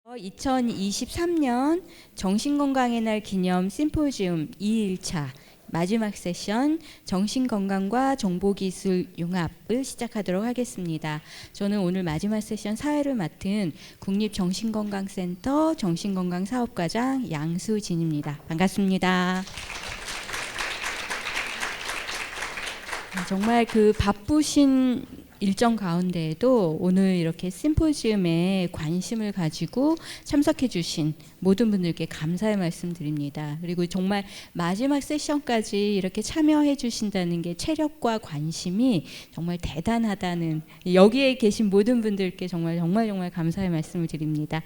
2023년 정신건강의 날 기념 심포지움 2일차 마지막 세션 정신건강과 정보기술 융합을 시작하도록 하겠습니다. 저는 오늘 마지막 세션 사회를 맡은 국립정신건강센터 정신건강사업과장 양수진입니다. 반갑습니다. 정말 그 바쁘신 일정 가운데에도 오늘 이렇게 심포지움에 관심을 가지고 참석해 주신 모든 분들께 감사의 말씀 드립니다. 그리고 정말 마지막 세션까지 이렇게 참여해 주신다는 게 체력과 관심이 정말 대단하다는, 여기에 계신 모든 분들께 정말 감사의 말씀을 드립니다.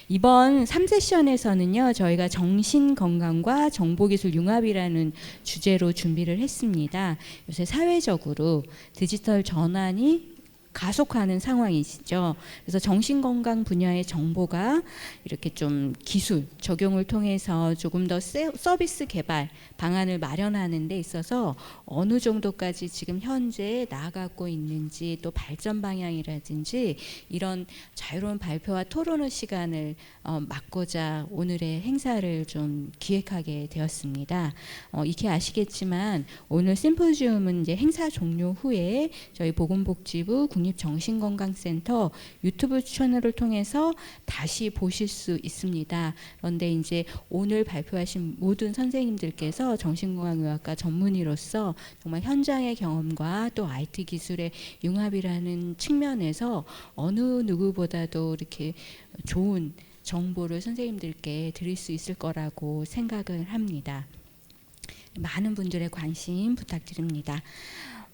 이번 3세션에서는요 저희가 정신건강과 정보기술 융합이라는 주제로 준비를 했습니다. 요새 사회적으로 디지털 전환이 가속화하는 상황이시죠. 그래서 정신건강 분야의 정보가 이렇게 좀 기술 적용을 통해서 조금 더 서비스 개발 방안을 마련하는 데 있어서 어느 정도까지 지금 현재 나아가고 있는지, 또 발전 방향이라든지 이런 자유로운 발표와 토론의 시간을 막고자 오늘의 행사를 좀 기획하게 되었습니다. 익히 아시겠지만 오늘 심포지움은 이제 행사 종료 후에 저희 보건복지부 국립정신건강센터 유튜브 채널을 통해서 다시 보실 수 있습니다. 그런데 이제 오늘 발표하신 모든 선생님들께서 정신건강의학과 전문의로서 정말 현장의 경험과 또 IT 기술의 융합이라는 측면에서 어느 누구보다도 이렇게 좋은 정보를 선생님들께 드릴 수 있을 거라고 생각을 합니다. 많은 분들의 관심 부탁드립니다.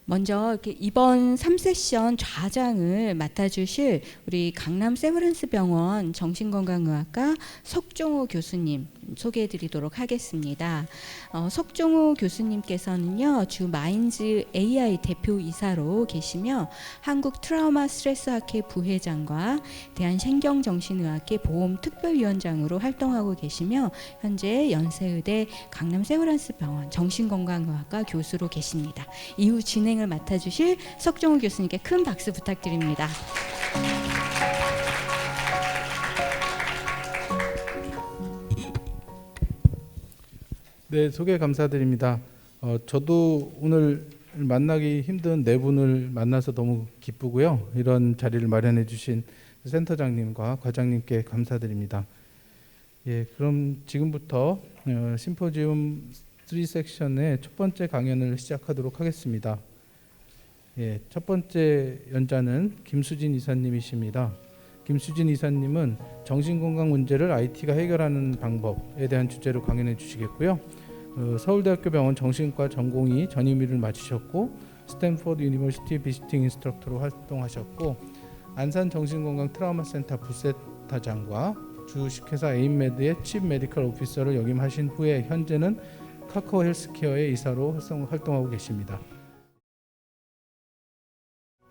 먼저 이번 3세션 좌장을 맡아주실 우리 강남 세브란스 병원 정신건강의학과 석종호 교수님 소개해드리도록 하겠습니다. 석종호 교수님께서는요 주 마인즈 AI 대표이사로 계시며 한국 트라우마 스트레스 학회 부회장과 대한신경정신의학회 보험특별위원장으로 활동하고 계시며 현재 연세의대 강남 세브란스 병원 정신건강의학과 교수로 계십니다. 이후 진행을 맡아주실 석종호 교수님께 큰 박수 부탁드립니다. 네, 소개 감사드립니다. 저도 오늘 만나기 힘든 네 분을 만나서 너무 기쁘고요. 이런 자리를 마련해 주신 센터장님과 과장님께 감사드립니다. 예, 그럼 지금부터 심포지움 3섹션의 첫 번째 강연을 시작하도록 하겠습니다. 예, 첫 번째 연자는 김수진 이사님이십니다. 김수진 이사님은 정신건강 문제를 IT가 해결하는 방법에 대한 주제로 강연해 주시겠고요. 서울대학교 병원 정신과 전공의 전임의를 마치셨고 스탠포드 유니버시티 비지팅 인스트럭터로 활동하셨고 안산 정신건강 트라우마 센터 부센터장과 주식회사 에임메드의 칩 메디컬 오피서를 역임하신 후에 현재는 카카오 헬스케어의 이사로 활동하고 계십니다.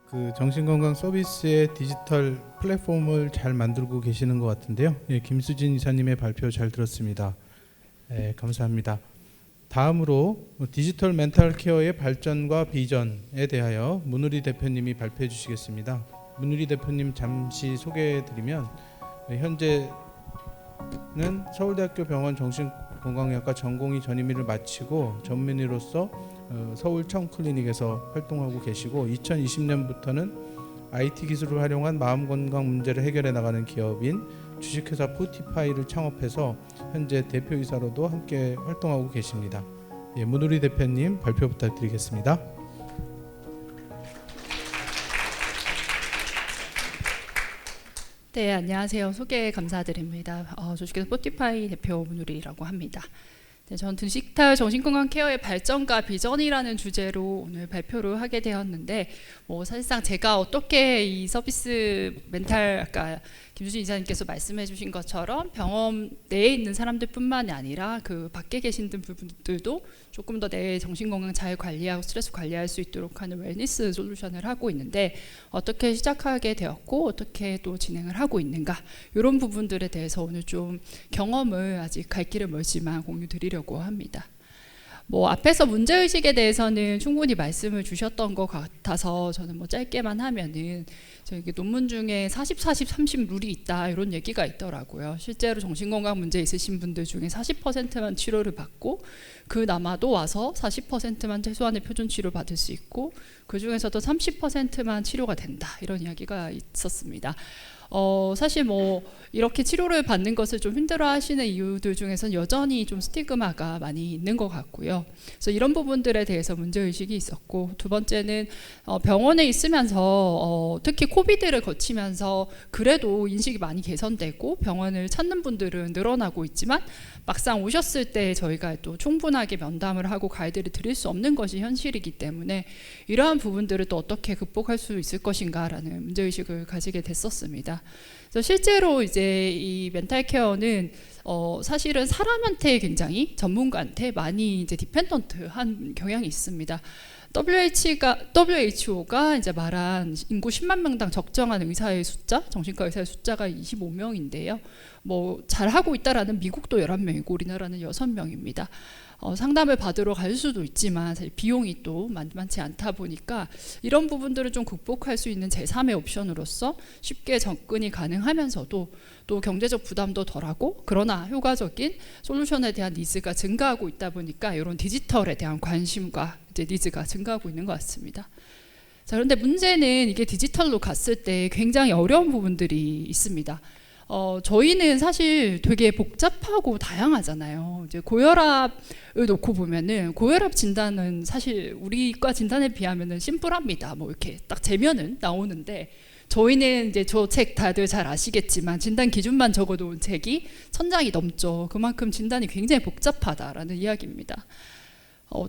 그 정신건강 서비스의 디지털 플랫폼을 잘 만들고 계시는 것 같은데요. 예, 김수진 이사님의 발표 잘 들었습니다. 예, 감사합니다. 다음으로 디지털 멘탈 케어의 발전과 비전에 대하여 문우리 대표님이 발표해 주시겠습니다. 문우리 대표님 잠시 소개해드리면 현재는 서울대학교 병원 정신건강의학과 전공의 전임의를 마치고 전문의로서 서울 청클리닉에서 활동하고 계시고 2020년부터는 IT 기술을 활용한 마음건강 문제를 해결해 나가는 기업인 주식회사 포티파이를 창업해서 현재 대표이사로도 함께 활동하고 계십니다. 예, 문우리 대표님 발표 부탁드리겠습니다. 네, 안녕하세요. 소개 감사드립니다. 주식회사 포티파이 대표 문우리라고 합니다. 네, 전 디지털 정신건강 케어의 발전과 비전이라는 주제로 오늘 발표를 하게 되었는데 사실상 제가 어떻게 이 서비스 멘탈 아까 김수진 이사님께서 말씀해 주신 것처럼 병원 내에 있는 사람들뿐만이 아니라 그 밖에 계신 분들도 조금 더 내 정신건강 잘 관리하고 스트레스 관리할 수 있도록 하는 웰니스 솔루션을 하고 있는데 어떻게 시작하게 되었고 어떻게 또 진행을 하고 있는가 이런 부분들에 대해서 오늘 좀 경험을 아직 갈 길은 멀지만 공유 드리려고 합니다. 뭐 앞에서 문제의식에 대해서는 충분히 말씀을 주셨던 것 같아서 저는 뭐 짧게만 하면은 저기 논문 중에 40, 40, 30 룰이 있다 이런 얘기가 있더라고요. 실제로 정신건강 문제 있으신 분들 중에 40%만 치료를 받고 그 남아도 와서 40%만 최소한의 표준 치료 받을 수 있고 그 중에서도 30%만 치료가 된다 이런 이야기가 있었습니다. 사실 뭐 이렇게 치료를 받는 것을 좀 힘들어하시는 이유들 중에서는 여전히 좀 스티그마가 많이 있는 것 같고요. 그래서 이런 부분들에 대해서 문제의식이 있었고, 두 번째는 병원에 있으면서 특히 코비드를 거치면서 그래도 인식이 많이 개선되고 병원을 찾는 분들은 늘어나고 있지만 막상 오셨을 때 저희가 또 충분하게 면담을 하고 가이드를 드릴 수 없는 것이 현실이기 때문에 이러한 부분들을 또 어떻게 극복할 수 있을 것인가라는 문제의식을 가지게 됐었습니다. 그래서 실제로 이제 이 멘탈 케어는 사실은 사람한테 굉장히 전문가한테 많이 이제 디펜던트한 경향이 있습니다. WHO가 이제 말한 인구 10만 명당 적정한 의사의 숫자, 정신과 의사의 숫자가 25명인데요. 뭐 잘하고 있다라는 미국도 11명이고 우리나라는 6명입니다. 상담을 받으러 갈 수도 있지만 사실 비용이 또 만만치 않다 보니까 이런 부분들을 좀 극복할 수 있는 제3의 옵션으로서 쉽게 접근이 가능하면서도 또 경제적 부담도 덜하고 그러나 효과적인 솔루션에 대한 니즈가 증가하고 있다 보니까 이런 디지털에 대한 관심과 이제 니즈가 증가하고 있는 것 같습니다. 자, 그런데 문제는 이게 디지털로 갔을 때 굉장히 어려운 부분들이 있습니다. 저희는 사실 되게 복잡하고 다양하잖아요. 이제 고혈압을 놓고 보면은 고혈압 진단은 사실 우리과 진단에 비하면은 심플합니다. 뭐 이렇게 딱 재면은 나오는데 저희는 이제 저 책 다들 잘 아시겠지만 진단 기준만 적어놓은 책이 1000장이 넘죠. 그만큼 진단이 굉장히 복잡하다라는 이야기입니다.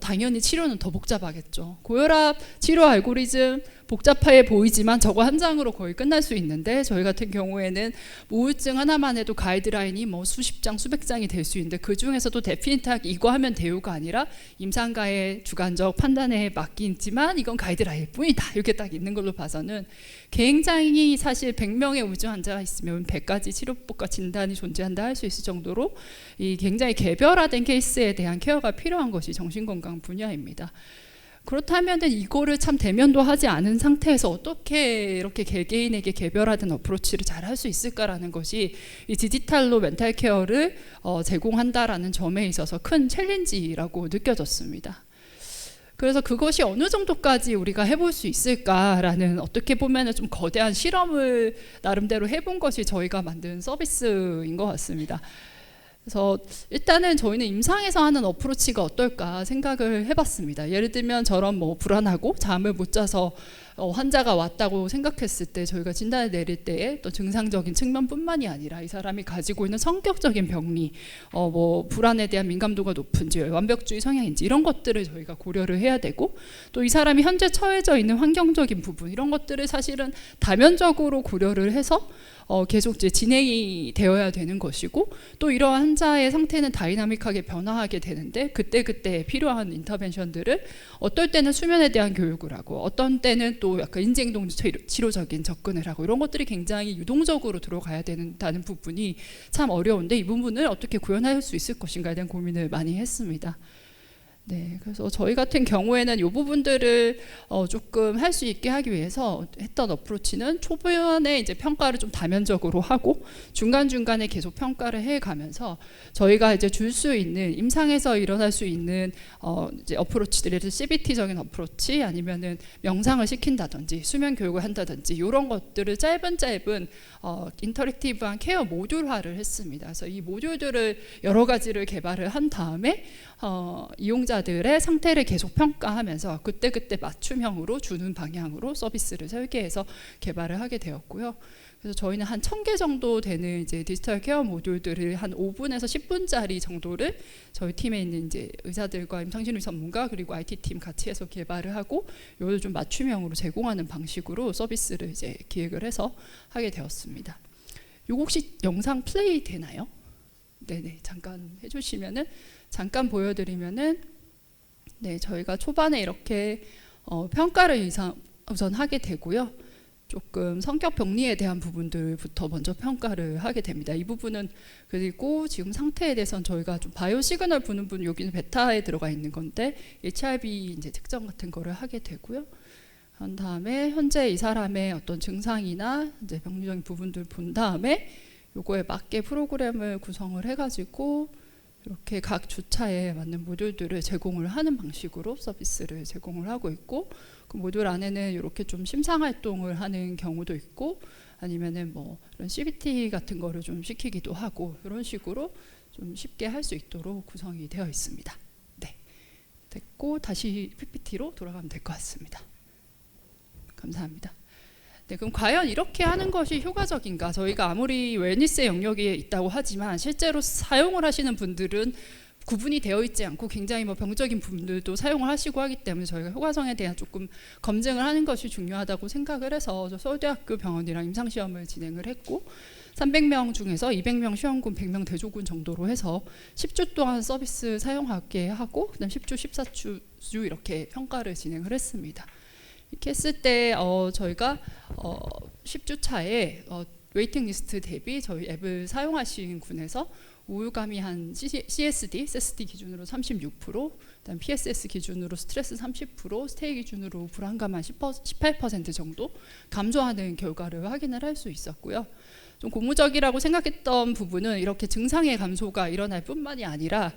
당연히 치료는 더 복잡하겠죠. 고혈압 치료 알고리즘 복잡해 보이지만 저거 한 장으로 거의 끝날 수 있는데 저희 같은 경우에는 우울증 하나만 해도 가이드라인이 뭐 수십 장, 수백 장이 될 수 있는데 그 중에서도 데피니트하게 이거 하면 돼요가 아니라 임상가의 주관적 판단에 맡기지만 이건 가이드라인일 뿐이다 이렇게 딱 있는 걸로 봐서는 굉장히 사실 100명의 우울증 환자가 있으면 100가지 치료법과 진단이 존재한다 할 수 있을 정도로 이 굉장히 개별화된 케이스에 대한 케어가 필요한 것이 정신건강 분야입니다. 그렇다면 이거를 참 대면도 하지 않은 상태에서 어떻게 이렇게 개개인에게 개별화된 어프로치를 잘 할 수 있을까라는 것이 이 디지털로 멘탈 케어를 제공한다라는 점에 있어서 큰 챌린지라고 느껴졌습니다. 그래서 그것이 어느 정도까지 우리가 해볼 수 있을까라는 어떻게 보면 좀 거대한 실험을 나름대로 해본 것이 저희가 만든 서비스인 것 같습니다. 그래서 일단은 저희는 임상에서 하는 어프로치가 어떨까 생각을 해봤습니다. 예를 들면 저런 뭐 불안하고 잠을 못 자서 환자가 왔다고 생각했을 때 저희가 진단을 내릴 때에 또 증상적인 측면뿐만이 아니라 이 사람이 가지고 있는 성격적인 병리, 뭐 불안에 대한 민감도가 높은지 완벽주의 성향인지 이런 것들을 저희가 고려를 해야 되고 또 이 사람이 현재 처해져 있는 환경적인 부분 이런 것들을 사실은 다면적으로 고려를 해서 계속 이제 진행이 되어야 되는 것이고 또 이러한 환자의 상태는 다이나믹하게 변화하게 되는데 그때 필요한 인터벤션들을 어떨 때는 수면에 대한 교육을 하고 어떤 때는 또 약간 인지행동 치료적인 접근을 하고 이런 것들이 굉장히 유동적으로 들어가야 된다는 부분이 참 어려운데 이 부분을 어떻게 구현할 수 있을 것인가에 대한 고민을 많이 했습니다. 네, 그래서 저희 같은 경우에는 이 부분들을 조금 할 수 있게 하기 위해서 했던 어프로치는 초반에 이제 평가를 좀 다면적으로 하고 중간중간에 계속 평가를 해가면서 저희가 이제 줄 수 있는 임상에서 일어날 수 있는 이제 어프로치들이 CBT적인 어프로치 아니면은 명상을 시킨다든지 수면 교육을 한다든지 이런 것들을 짧은 인터랙티브한 케어 모듈화를 했습니다. 그래서 이 모듈들을 여러 가지를 개발을 한 다음에 이용자들의 상태를 계속 평가하면서 그때 맞춤형으로 주는 방향으로 서비스를 설계해서 개발을 하게 되었고요. 그래서 저희는 한 1000개 정도 되는 이제 디지털 케어 모듈들을 한 5분에서 10분짜리 정도를 저희 팀에 있는 이제 의사들과 임상심리 전문가 그리고 IT 팀 같이 해서 개발을 하고 이걸 좀 맞춤형으로 제공하는 방식으로 서비스를 이제 기획을 해서 하게 되었습니다. 이거 혹시 영상 플레이 되나요? 네네, 잠깐 해주시면은 잠깐 보여드리면은 네, 저희가 초반에 이렇게 평가를 우선 하게 되고요. 조금 성격 병리에 대한 부분들부터 먼저 평가를 하게 됩니다. 이 부분은 그리고 지금 상태에 대해서는 저희가 좀 바이오 시그널 보는 분 여기는 베타에 들어가 있는 건데 HRV 이제 특정 같은 거를 하게 되고요. 한 다음에 현재 이 사람의 어떤 증상이나 이제 병리적인 부분들 본 다음에 요거에 맞게 프로그램을 구성을 해가지고 이렇게 각 주차에 맞는 모듈들을 제공을 하는 방식으로 서비스를 제공을 하고 있고, 그 모듈 안에는 이렇게 좀 심상 활동을 하는 경우도 있고 아니면은 뭐 이런 CBT 같은 거를 좀 시키기도 하고 이런 식으로 좀 쉽게 할 수 있도록 구성이 되어 있습니다. 네, 됐고 다시 PPT로 돌아가면 될 것 같습니다. 감사합니다. 네, 그럼 과연 이렇게 하는 것이 효과적인가? 저희가 아무리 웰니스의 영역에 있다고 하지만 실제로 사용을 하시는 분들은 구분이 되어 있지 않고 굉장히 뭐 병적인 부분들도 사용을 하시고 하기 때문에 저희가 효과성에 대한 조금 검증을 하는 것이 중요하다고 생각을 해서 저 서울대학교 병원이랑 임상시험을 진행을 했고 300명 중에서 200명 시험군, 100명 대조군 정도로 해서 10주 동안 서비스 사용하게 하고 그다음 10주, 14주 이렇게 평가를 진행을 했습니다. 이렇게 했을 때 저희가 10주 차에 웨이팅 리스트 대비 저희 앱을 사용하신 군에서 우울감이 한 CSD 기준으로 36%, 그다음 PSS 기준으로 스트레스 30%, 스테이 기준으로 불안감 한 18% 정도 감소하는 결과를 확인을 할 수 있었고요. 좀 고무적이라고 생각했던 부분은 이렇게 증상의 감소가 일어날 뿐만이 아니라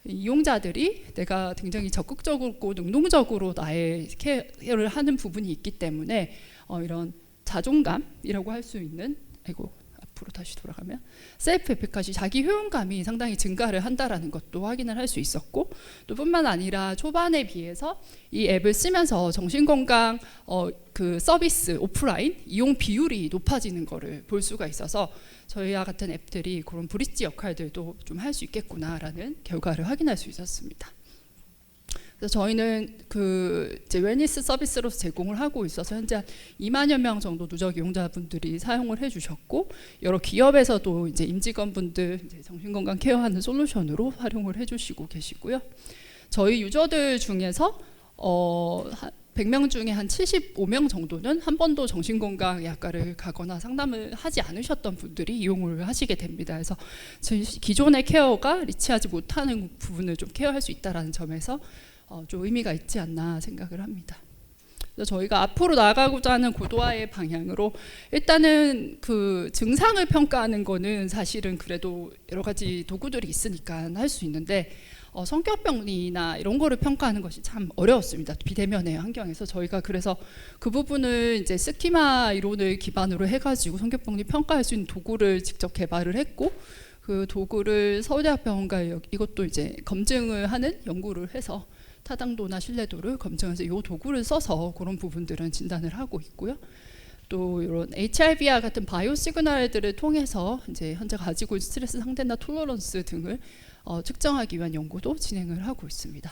이용자들이 내가 굉장히 적극적이고 능동적으로 나의 케어를 하는 부분이 있기 때문에 이런 자존감이라고 할 수 있는 앞으로 다시 돌아가면 셀프 에피카시 자기 효용감이 상당히 증가를 한다라는 것도 확인을 할 수 있었고 또 뿐만 아니라 초반에 비해서 이 앱을 쓰면서 정신건강 그 서비스 오프라인 이용 비율이 높아지는 것을 볼 수가 있어서 저희와 같은 앱들이 그런 브릿지 역할들도 좀 할 수 있겠구나라는 결과를 확인할 수 있었습니다. 그래서 저희는 그 이제 웰니스 서비스로서 제공을 하고 있어서 현재 한 2만여 명 정도 누적 이용자분들이 사용을 해주셨고 여러 기업에서도 이제 임직원분들 이제 정신건강 케어하는 솔루션으로 활용을 해주시고 계시고요. 저희 유저들 중에서 100명 중에 한 75명 정도는 한 번도 정신건강의학과를 가거나 상담을 하지 않으셨던 분들이 이용을 하시게 됩니다. 그래서 기존의 케어가 리치하지 못하는 부분을 좀 케어할 수 있다는 점에서 좀 의미가 있지 않나 생각을 합니다. 그래서 저희가 앞으로 나아가고자 하는 고도화의 방향으로 일단은 그 증상을 평가하는 거는 사실은 그래도 여러 가지 도구들이 있으니까 할 수 있는데 성격병리나 이런 거를 평가하는 것이 참 어려웠습니다. 비대면의 환경에서 저희가 그래서 그 부분을 이제 스키마 이론을 기반으로 해가지고 성격병리 평가할 수 있는 도구를 직접 개발을 했고 그 도구를 서울대학병원과 이것도 이제 검증을 하는 연구를 해서 타당도나 신뢰도를 검증해서 이 도구를 써서 그런 부분들은 진단을 하고 있고요. 또 이런 HRV와 같은 바이오 시그널들을 통해서 이제 현재 가지고 있는 스트레스 상태나 톨러런스 등을 측정하기 위한 연구도 진행을 하고 있습니다.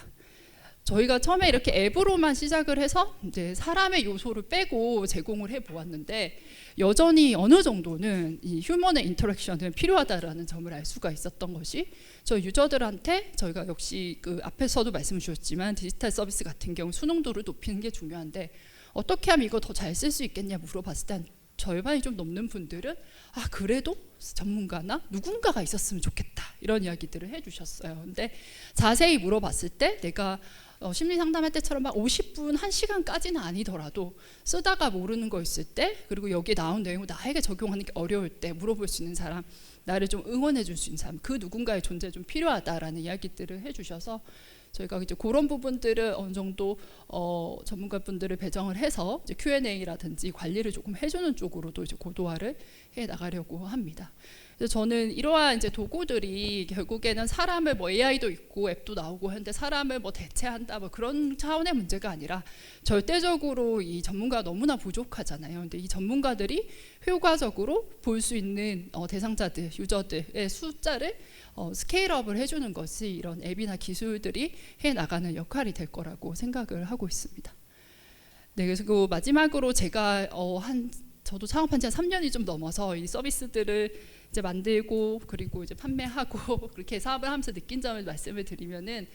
저희가 처음에 이렇게 앱으로만 시작을 해서 이제 사람의 요소를 빼고 제공을 해 보았는데 여전히 어느 정도는 이 휴먼의 인터랙션은 필요하다라는 점을 알 수가 있었던 것이 저 유저들한테 저희가 역시 그 앞에서도 말씀을 주셨지만 디지털 서비스 같은 경우 수능도를 높이는 게 중요한데 어떻게 하면 이거 더 잘 쓸 수 있겠냐 물어봤을 때 절반이 좀 넘는 분들은 그래도 전문가나 누군가가 있었으면 좋겠다 이런 이야기들을 해주셨어요. 근데 자세히 물어봤을 때 내가 심리 상담할 때처럼 막 50분, 1시간까지는 아니더라도 쓰다가 모르는 거 있을 때 그리고 여기에 나온 내용을 나에게 적용하는 게 어려울 때 물어볼 수 있는 사람 나를 좀 응원해 줄 수 있는 사람 그 누군가의 존재 좀 필요하다라는 이야기들을 해주셔서 저희가 이제 그런 부분들을 어느 정도 전문가분들을 배정을 해서 이제 Q&A라든지 관리를 조금 해주는 쪽으로도 이제 고도화를 해 나가려고 합니다. 그래서 저는 이러한 이제 도구들이 결국에는 사람을 뭐 AI도 있고 앱도 나오고 하는데 사람을 뭐 대체한다 뭐 그런 차원의 문제가 아니라 절대적으로 이 전문가가 너무나 부족하잖아요. 근데 이 전문가들이 효과적으로 볼 수 있는 대상자들, 유저들의 숫자를 스케일업을 해주는 것이 이런 앱이나 기술들이 해 나가는 역할이 될 거라고 생각을 하고 있습니다. 네, 그래서 마지막으로 제가 저도 창업한 지 한 3년이 좀 넘어서 이 서비스들을 이제 만들고 그리고 이제 판매하고 그렇게 사업을 하면서 느낀 점을 말씀을 드리면은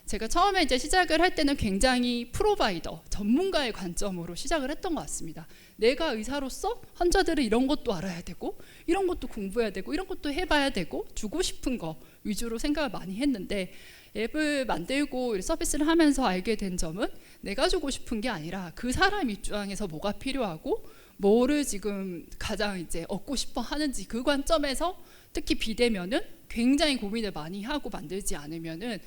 제가 처음에 이제 시작을 할 때는 굉장히 프로바이더, 전문가의 관점으로 시작을 했던 것 같습니다. 내가 의사로서 환자들은 이런 것도 알아야 되고 이런 것도 공부해야 되고 이런 것도 해봐야 되고 주고 싶은 거 위주로 생각을 많이 했는데 앱을 만들고 서비스를 하면서 알게 된 점은 내가 주고 싶은 게 아니라 그 사람 입장에서 뭐가 필요하고 뭐를 지금 가장 이제 얻고 싶어 하는지 그 관점에서 특히 비대면은 굉장히 고민을 많이 하고 만들지 않으면은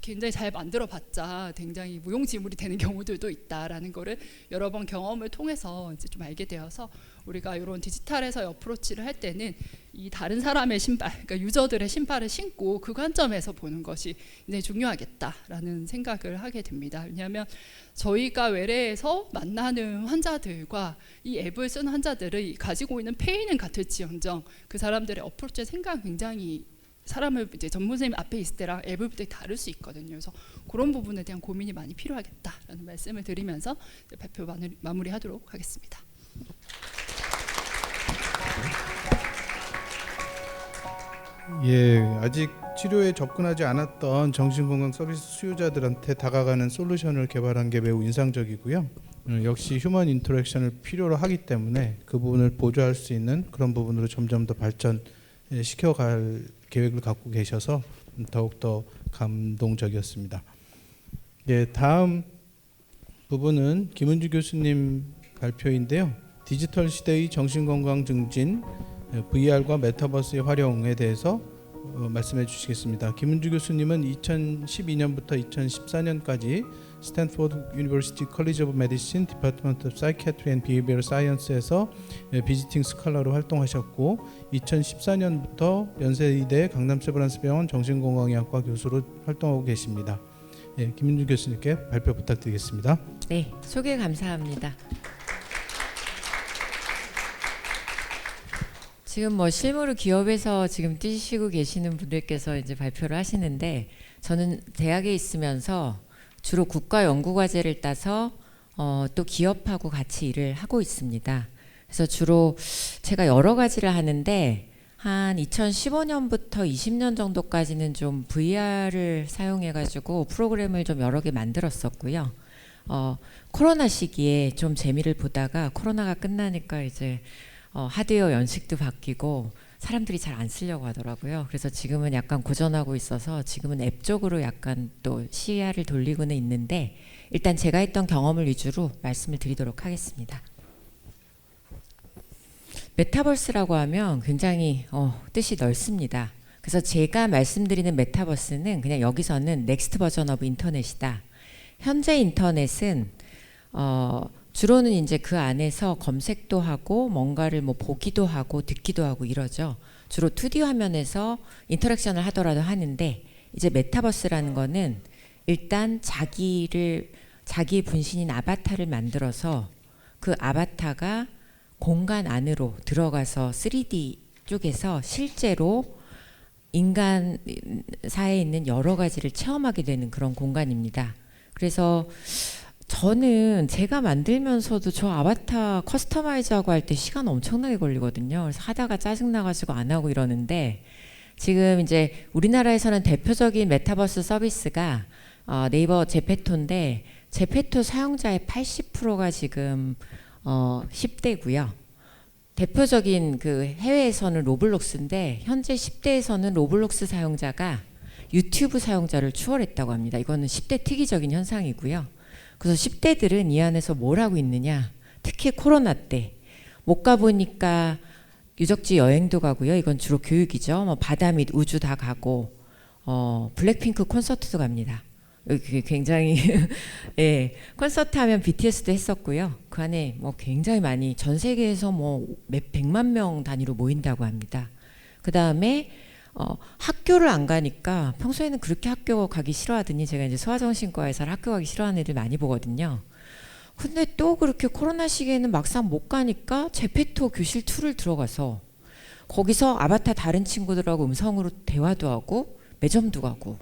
굉장히 잘 만들어봤자 굉장히 무용지물이 되는 경우들도 있다라는 거를 여러 번 경험을 통해서 이제 좀 알게 되어서 우리가 이런 디지털에서의 어프로치를 할 때는 이 다른 사람의 신발, 그러니까 유저들의 신발을 신고 그 관점에서 보는 것이 굉장히 중요하겠다라는 생각을 하게 됩니다. 왜냐하면 저희가 외래에서 만나는 환자들과 이 앱을 쓰는 환자들이 가지고 있는 페인은 같을지언정 그 사람들의 어프로치의 생각은 굉장히 사람을 이제 전문 선생님 앞에 있을 때랑 앱을 볼 때 다를 수 있거든요. 그래서 그런 부분에 대한 고민이 많이 필요하겠다라는 말씀을 드리면서 발표 마무리하도록 하겠습니다. 예, 아직 치료에 접근하지 않았던 정신건강 서비스 수요자들한테 다가가는 솔루션을 개발한 게 매우 인상적이고요. 역시 휴먼 인터랙션을 필요로 하기 때문에 그 부분을 보조할 수 있는 그런 부분으로 점점 더 발전시켜갈 계획을 갖고 계셔서 더욱더 감동적이었습니다. 예, 다음 부분은 김은주 교수님 발표인데요. 디지털 시대의 정신건강 증진, VR과 메타버스의 활용에 대해서 말씀해 주시겠습니다. 김은주 교수님은 2012년부터 2014년까지 스탠포드 유니버시티 컬리지 오브 메디신 디파트먼트 오브 사이키아트리 앤 비헤비어럴 사이언스에서 비지팅 스칼라로 활동하셨고 2014년부터 연세의대 강남 세브란스 병원 정신건강의학과 교수로 활동하고 계십니다. 예, 김은주 교수님께 발표 부탁드리겠습니다. 네, 소개 감사합니다. 지금 뭐 실무로 기업에서 지금 뛰시고 계시는 분들께서 이제 발표를 하시는데 저는 대학에 있으면서 주로 국가 연구 과제를 따서 또 기업하고 같이 일을 하고 있습니다. 그래서 주로 제가 여러 가지를 하는데 한 2015년부터 20년 정도까지는 좀 VR을 사용해가지고 프로그램을 좀 여러 개 만들었었고요. 코로나 시기에 좀 재미를 보다가 코로나가 끝나니까 이제 하드웨어 연식도 바뀌고 사람들이 잘 안 쓰려고 하더라고요. 그래서 지금은 약간 고전하고 있어서 지금은 앱 쪽으로 약간 또 시야를 돌리고는 있는데 일단 제가 했던 경험을 위주로 말씀을 드리도록 하겠습니다. 메타버스라고 하면 굉장히 뜻이 넓습니다. 그래서 제가 말씀드리는 메타버스는 그냥 여기서는 넥스트 버전 오브 인터넷이다. 현재 인터넷은 주로는 이제 그 안에서 검색도 하고 뭔가를 뭐 보기도 하고 듣기도 하고 이러죠. 주로 2D 화면에서 인터랙션을 하더라도 하는데 이제 메타버스라는 거는 일단 자기의 분신인 아바타를 만들어서 그 아바타가 공간 안으로 들어가서 3D 쪽에서 실제로 인간 사회에 있는 여러 가지를 체험하게 되는 그런 공간입니다. 그래서 저는 제가 만들면서도 저 아바타 커스터마이즈하고 할 때 시간 엄청나게 걸리거든요. 그래서 하다가 짜증나가지고 안 하고 이러는데 지금 이제 우리나라에서는 대표적인 메타버스 서비스가 네이버 제페토인데 제페토 사용자의 80%가 지금 10대고요. 대표적인 그 해외에서는 로블록스인데 현재 10대에서는 로블록스 사용자가 유튜브 사용자를 추월했다고 합니다. 이거는 10대 특이적인 현상이고요. 그래서 10대들은 이 안에서 뭘 하고 있느냐, 특히 코로나 때 못 가보니까 유적지 여행도 가고요. 이건 주로 교육이죠. 뭐 바다 및 우주 다 가고 블랙핑크 콘서트도 갑니다. 여기 굉장히 예, 콘서트 하면 BTS도 했었고요. 그 안에 뭐 굉장히 많이 전 세계에서 뭐 몇 백만 명 단위로 모인다고 합니다. 그 다음에 학교를 안 가니까 평소에는 그렇게 학교 가기 싫어하더니 제가 이제 소아정신과에서 학교 가기 싫어하는 애들 많이 보거든요. 근데 또 그렇게 코로나 시기에는 막상 못 가니까 제페토 교실 2를 들어가서 거기서 아바타 다른 친구들하고 음성으로 대화도 하고 매점도 가고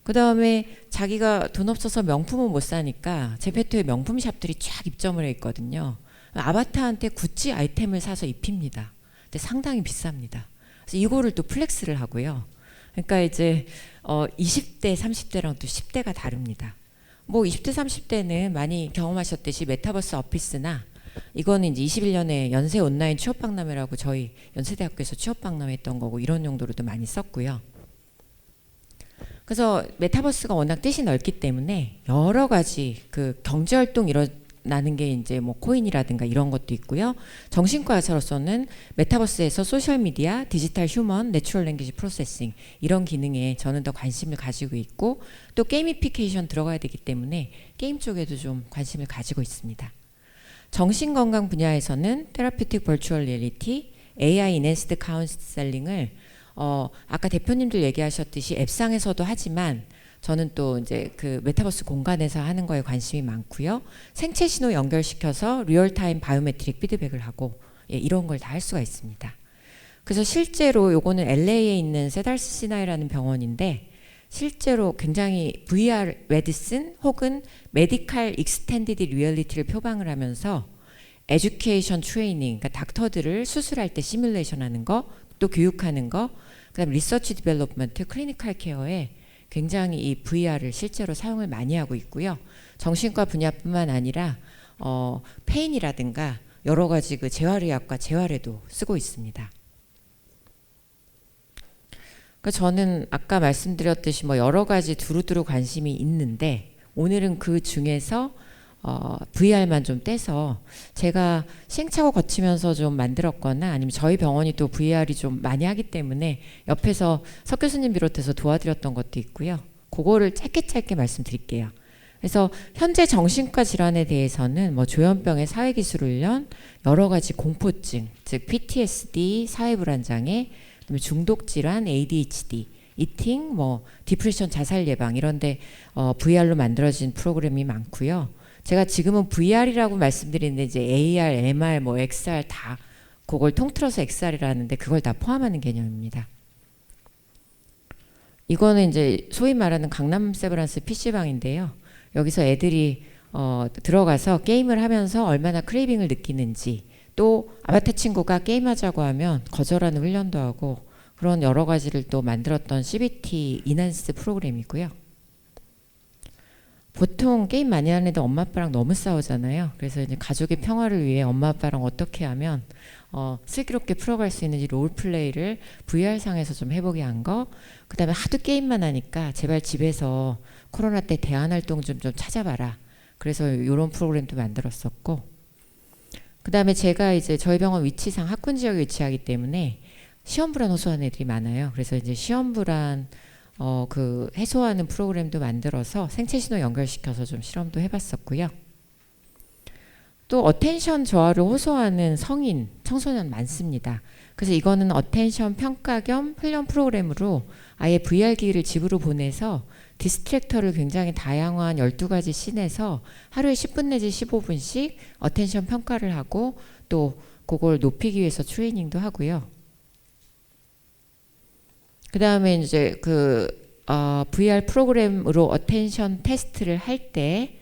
그 다음에 자기가 돈 없어서 명품은 못 사니까 제페토에 명품 샵들이 쫙 입점을 해 있거든요. 아바타한테 구찌 아이템을 사서 입힙니다. 근데 상당히 비쌉니다. 그래서 이거를 또 플렉스를 하고요. 그러니까 이제 20대, 30대랑 또 10대가 다릅니다. 뭐 20대, 30대는 많이 경험하셨듯이 메타버스 오피스나 이거는 이제 21년에 연세 온라인 취업박람회라고 저희 연세대학교에서 취업박람회 했던 거고 이런 용도로도 많이 썼고요. 그래서 메타버스가 워낙 뜻이 넓기 때문에 여러 가지 그 경제 활동 일어나는 게 이제 뭐 코인이라든가 이런 것도 있고요. 정신과에서로서는 메타버스에서 소셜 미디어, 디지털 휴먼, 내추럴 랭귀지 프로세싱 이런 기능에 저는 더 관심을 가지고 있고 또 게이미피케이션 들어가야 되기 때문에 게임 쪽에도 좀 관심을 가지고 있습니다. 정신건강 분야에서는 테라피틱 버추얼 리얼리티, AI 인핸스드 카운셀링을 아까 대표님들 얘기하셨듯이 앱상에서도 하지만 저는 또 이제 그 메타버스 공간에서 하는 거에 관심이 많고요. 생체 신호 연결시켜서 리얼타임 바이오메트릭 피드백을 하고 이런 걸 다 할 수가 있습니다. 그래서 실제로 요거는 LA에 있는 세달스 시나이라는 병원인데 실제로 굉장히 VR 메디슨 혹은 메디칼 익스텐디드 리얼리티를 표방을 하면서 에듀케이션 트레이닝, 그러니까 닥터들을 수술할 때 시뮬레이션 하는 거, 또 교육하는 거, 그다음 리서치 디벨롭먼트, 클리니컬 케어에 굉장히 이 VR을 실제로 사용을 많이 하고 있고요. 정신과 분야뿐만 아니라 페인이라든가 여러 가지 그 재활의학과 재활에도 쓰고 있습니다. 그러니까 저는 아까 말씀드렸듯이 뭐 여러 가지 두루두루 관심이 있는데 오늘은 그 중에서 VR만 좀 떼서 제가 시행착오 거치면서 좀 만들었거나 아니면 저희 병원이 또 VR이 좀 많이 하기 때문에 옆에서 석 교수님 비롯해서 도와드렸던 것도 있고요. 그거를 짧게 말씀드릴게요. 그래서 현재 정신과 질환에 대해서는 뭐 조현병의 사회기술훈련, 여러 가지 공포증, 즉 PTSD, 사회불안장애, 그다음에 중독질환, ADHD, 이팅, 뭐 디프레션, 자살 예방 이런데 VR로 만들어진 프로그램이 많고요. 제가 지금은 VR이라고 말씀드리는데 이제 AR, MR, 뭐 XR 다 그걸 통틀어서 XR이라는데 그걸 다 포함하는 개념입니다. 이거는 이제 소위 말하는 강남 세브란스 PC방인데요. 여기서 애들이 들어가서 게임을 하면서 얼마나 크레이빙을 느끼는지 또 아바타 친구가 게임하자고 하면 거절하는 훈련도 하고 그런 여러 가지를 또 만들었던 CBT 인핸스 프로그램이고요. 보통 게임 많이 하는 애들 엄마 아빠랑 너무 싸우잖아요. 그래서 이제 가족의 평화를 위해 엄마 아빠랑 어떻게 하면 슬기롭게 풀어갈 수 있는지 롤플레이를 VR상에서 좀 해보게 한 거. 그 다음에 하도 게임만 하니까 제발 집에서 코로나 때 대안활동 좀 찾아봐라. 그래서 이런 프로그램도 만들었었고 그 다음에 제가 이제 저희 병원 위치상 학군 지역에 위치하기 때문에 시험불안 호소하는 애들이 많아요. 그래서 이제 시험불안 그 해소하는 프로그램도 만들어서 생체신호 연결시켜서 좀 실험도 해봤었고요. 또 어텐션 저하를 호소하는 성인, 청소년 많습니다. 그래서 이거는 어텐션 평가 겸 훈련 프로그램으로 아예 VR 기기를 집으로 보내서 디스트랙터를 굉장히 다양한 12가지 씬에서 하루에 10분 내지 15분씩 어텐션 평가를 하고 또 그걸 높이기 위해서 트레이닝도 하고요. 그 다음에 이제 VR 프로그램으로 어텐션 테스트를 할 때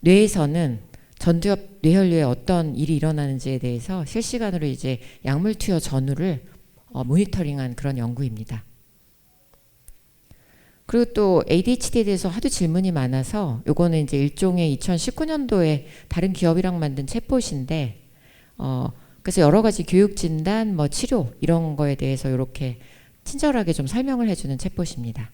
뇌에서는 전두엽 뇌혈류에 어떤 일이 일어나는지에 대해서 실시간으로 이제 약물 투여 전후를 모니터링한 그런 연구입니다. 그리고 또 ADHD에 대해서 하도 질문이 많아서 요거는 이제 일종의 2019년도에 다른 기업이랑 만든 챗봇인데 그래서 여러 가지 교육 진단, 뭐 치료 이런 거에 대해서 이렇게 친절하게 좀 설명을 해주는 챗봇입니다.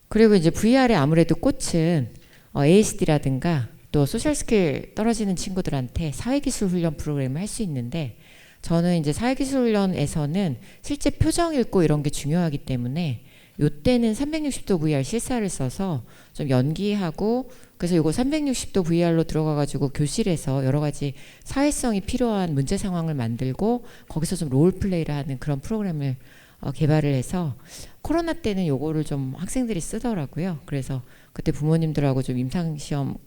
그리고 이제 VR의 아무래도 꽃은 ASD라든가 또 소셜 스킬 떨어지는 친구들한테 사회기술 훈련 프로그램을 할 수 있는데 저는 이제 사회기술 훈련에서는 실제 표정 읽고 이런 게 중요하기 때문에 요때는 360도 VR 실사를 써서 좀 연기하고 그래서 요거 360도 VR로 들어가가지고 교실에서 여러 가지 사회성이 필요한 문제 상황을 만들고 거기서 좀 롤플레이를 하는 그런 프로그램을 개발을 해서 코로나 때는 요거를 좀 학생들이 쓰더라고요. 그래서 그때 부모님들하고 좀 임상시험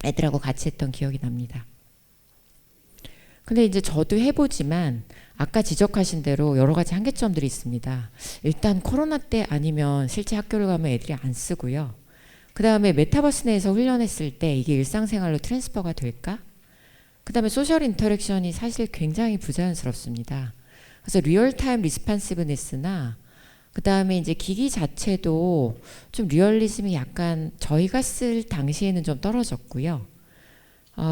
애들하고 같이 했던 기억이 납니다. 근데 이제 저도 해보지만 아까 지적하신 대로 여러 가지 한계점들이 있습니다. 일단 코로나 때 아니면 실제 학교를 가면 애들이 안 쓰고요. 그 다음에 메타버스 내에서 훈련했을 때 이게 일상생활로 트랜스퍼가 될까? 그 다음에 소셜 인터랙션이 사실 굉장히 부자연스럽습니다. 그래서 리얼타임 리스판시브니스나 그 다음에 이제 기기 자체도 좀 리얼리즘이 약간 저희가 쓸 당시에는 좀 떨어졌고요.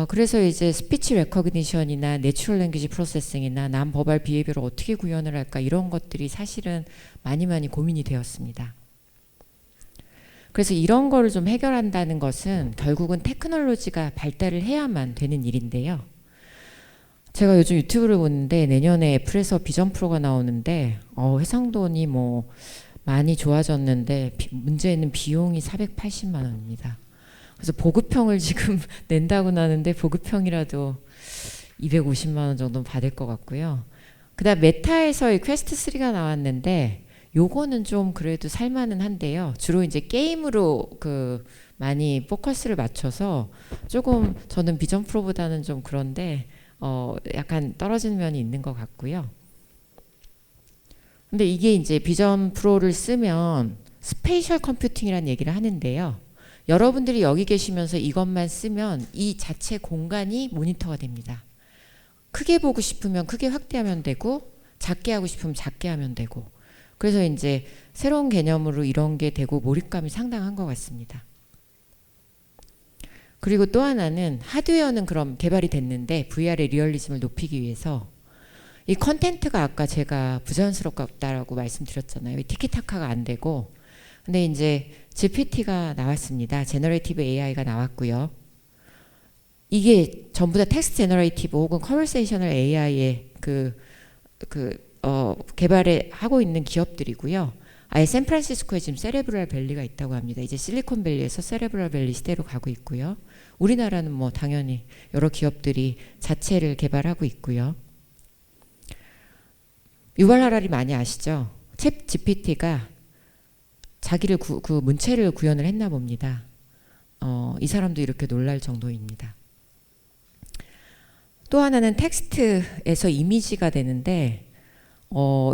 그래서 이제 스피치 레코그니션이나 내추럴 랭귀지 프로세싱이나 남버벌 비헤비어를 어떻게 구현을 할까 이런 것들이 사실은 많이 고민이 되었습니다. 그래서 이런 거를 좀 해결한다는 것은 결국은 테크놀로지가 발달을 해야만 되는 일인데요. 제가 요즘 유튜브를 보는데 내년에 애플에서 비전 프로가 나오는데 해상도니 뭐 많이 좋아졌는데 문제는 비용이 480만 원입니다. 그래서 보급형을 지금 낸다고 나는데 보급형이라도 250만 원 정도 받을 것 같고요. 그다음 메타에서 이 퀘스트 3가 나왔는데 요거는 좀 그래도 살만은 한데요. 주로 이제 게임으로 많이 포커스를 맞춰서 조금 저는 비전 프로보다는 좀 그런데 약간 떨어지는 면이 있는 것 같고요. 근데 이게 이제 비전 프로를 쓰면 스페이셜 컴퓨팅이라는 얘기를 하는데요. 여러분들이 여기 계시면서 이것만 쓰면 이 자체 공간이 모니터가 됩니다. 크게 보고 싶으면 크게 확대하면 되고 작게 하고 싶으면 작게 하면 되고 그래서 이제 새로운 개념으로 이런 게 되고 몰입감이 상당한 것 같습니다. 그리고 또 하나는 하드웨어는 그럼 개발이 됐는데 VR의 리얼리즘을 높이기 위해서 이 컨텐트가 아까 제가 부자연스럽다라고 말씀드렸잖아요. 티키타카가 안 되고 근데 이제 GPT가 나왔습니다. 제너레이티브 AI가 나왔고요. 이게 전부 다 텍스트 제너레이티브 혹은 컨버세이셔널 AI의 개발을 하고 있는 기업들이고요. 아예 샌프란시스코에 지금 세레브럴 밸리가 있다고 합니다. 이제 실리콘밸리에서 세레브럴 밸리 시대로 가고 있고요. 우리나라는 뭐 당연히 여러 기업들이 자체를 개발하고 있고요. 유발 하라리 많이 아시죠? 챗 GPT가 자기를 그 문체를 구현을 했나 봅니다. 이 사람도 이렇게 놀랄 정도입니다. 또 하나는 텍스트에서 이미지가 되는데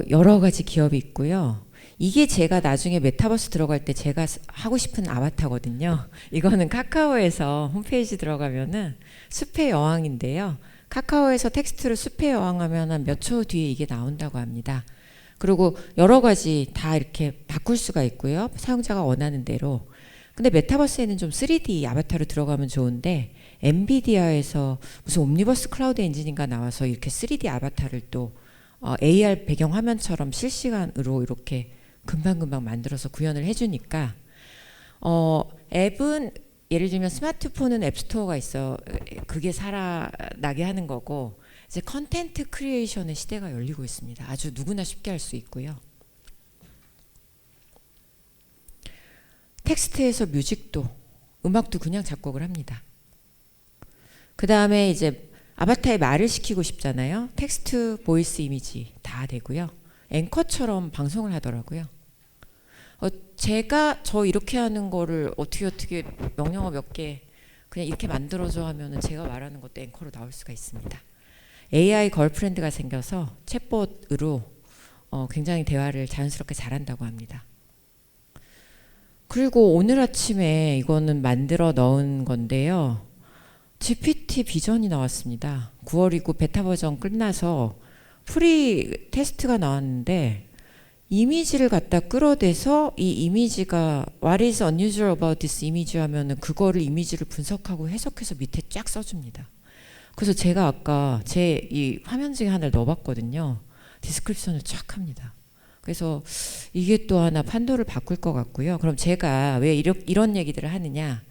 여러 가지 기업이 있고요. 이게 제가 나중에 메타버스 들어갈 때 제가 하고 싶은 아바타거든요. 이거는 카카오에서 홈페이지 들어가면은 숲의 여왕인데요. 카카오에서 텍스트로 숲의 여왕 하면 한 몇 초 뒤에 이게 나온다고 합니다. 그리고 여러 가지 다 이렇게 바꿀 수가 있고요. 사용자가 원하는 대로. 근데 메타버스에는 좀 3D 아바타로 들어가면 좋은데 엔비디아에서 무슨 옴니버스 클라우드 엔진인가 나와서 이렇게 3D 아바타를 또 AR 배경 화면처럼 실시간으로 이렇게 금방금방 만들어서 구현을 해주니까 앱은 예를 들면 스마트폰은 앱스토어가 있어 그게 살아나게 하는 거고 이제 컨텐트 크리에이션의 시대가 열리고 있습니다. 아주 누구나 쉽게 할 수 있고요. 텍스트에서 뮤직도 음악도 그냥 작곡을 합니다. 그 다음에 이제 아바타에 말을 시키고 싶잖아요. 텍스트, 보이스, 이미지 다 되고요. 앵커처럼 방송을 하더라고요. 제가 저 이렇게 하는 거를 어떻게 명령어 몇 개 그냥 이렇게 만들어줘 하면은 제가 말하는 것도 앵커로 나올 수가 있습니다. AI 걸프렌드가 생겨서 챗봇으로 굉장히 대화를 자연스럽게 잘한다고 합니다. 그리고 오늘 아침에 이거는 만들어 넣은 건데요. GPT 비전이 나왔습니다. 9월이고 베타 버전 끝나서 프리 테스트가 나왔는데 이미지를 갖다 끌어대서 이 이미지가 What is unusual about this image 하면은 그거를 이미지를 분석하고 해석해서 밑에 쫙 써줍니다. 그래서 제가 아까 제 이 화면지에 하나를 넣어봤거든요. 디스크립션을 쫙 합니다. 그래서 이게 또 하나 판도를 바꿀 것 같고요. 그럼 제가 왜 이런 얘기들을 하느냐?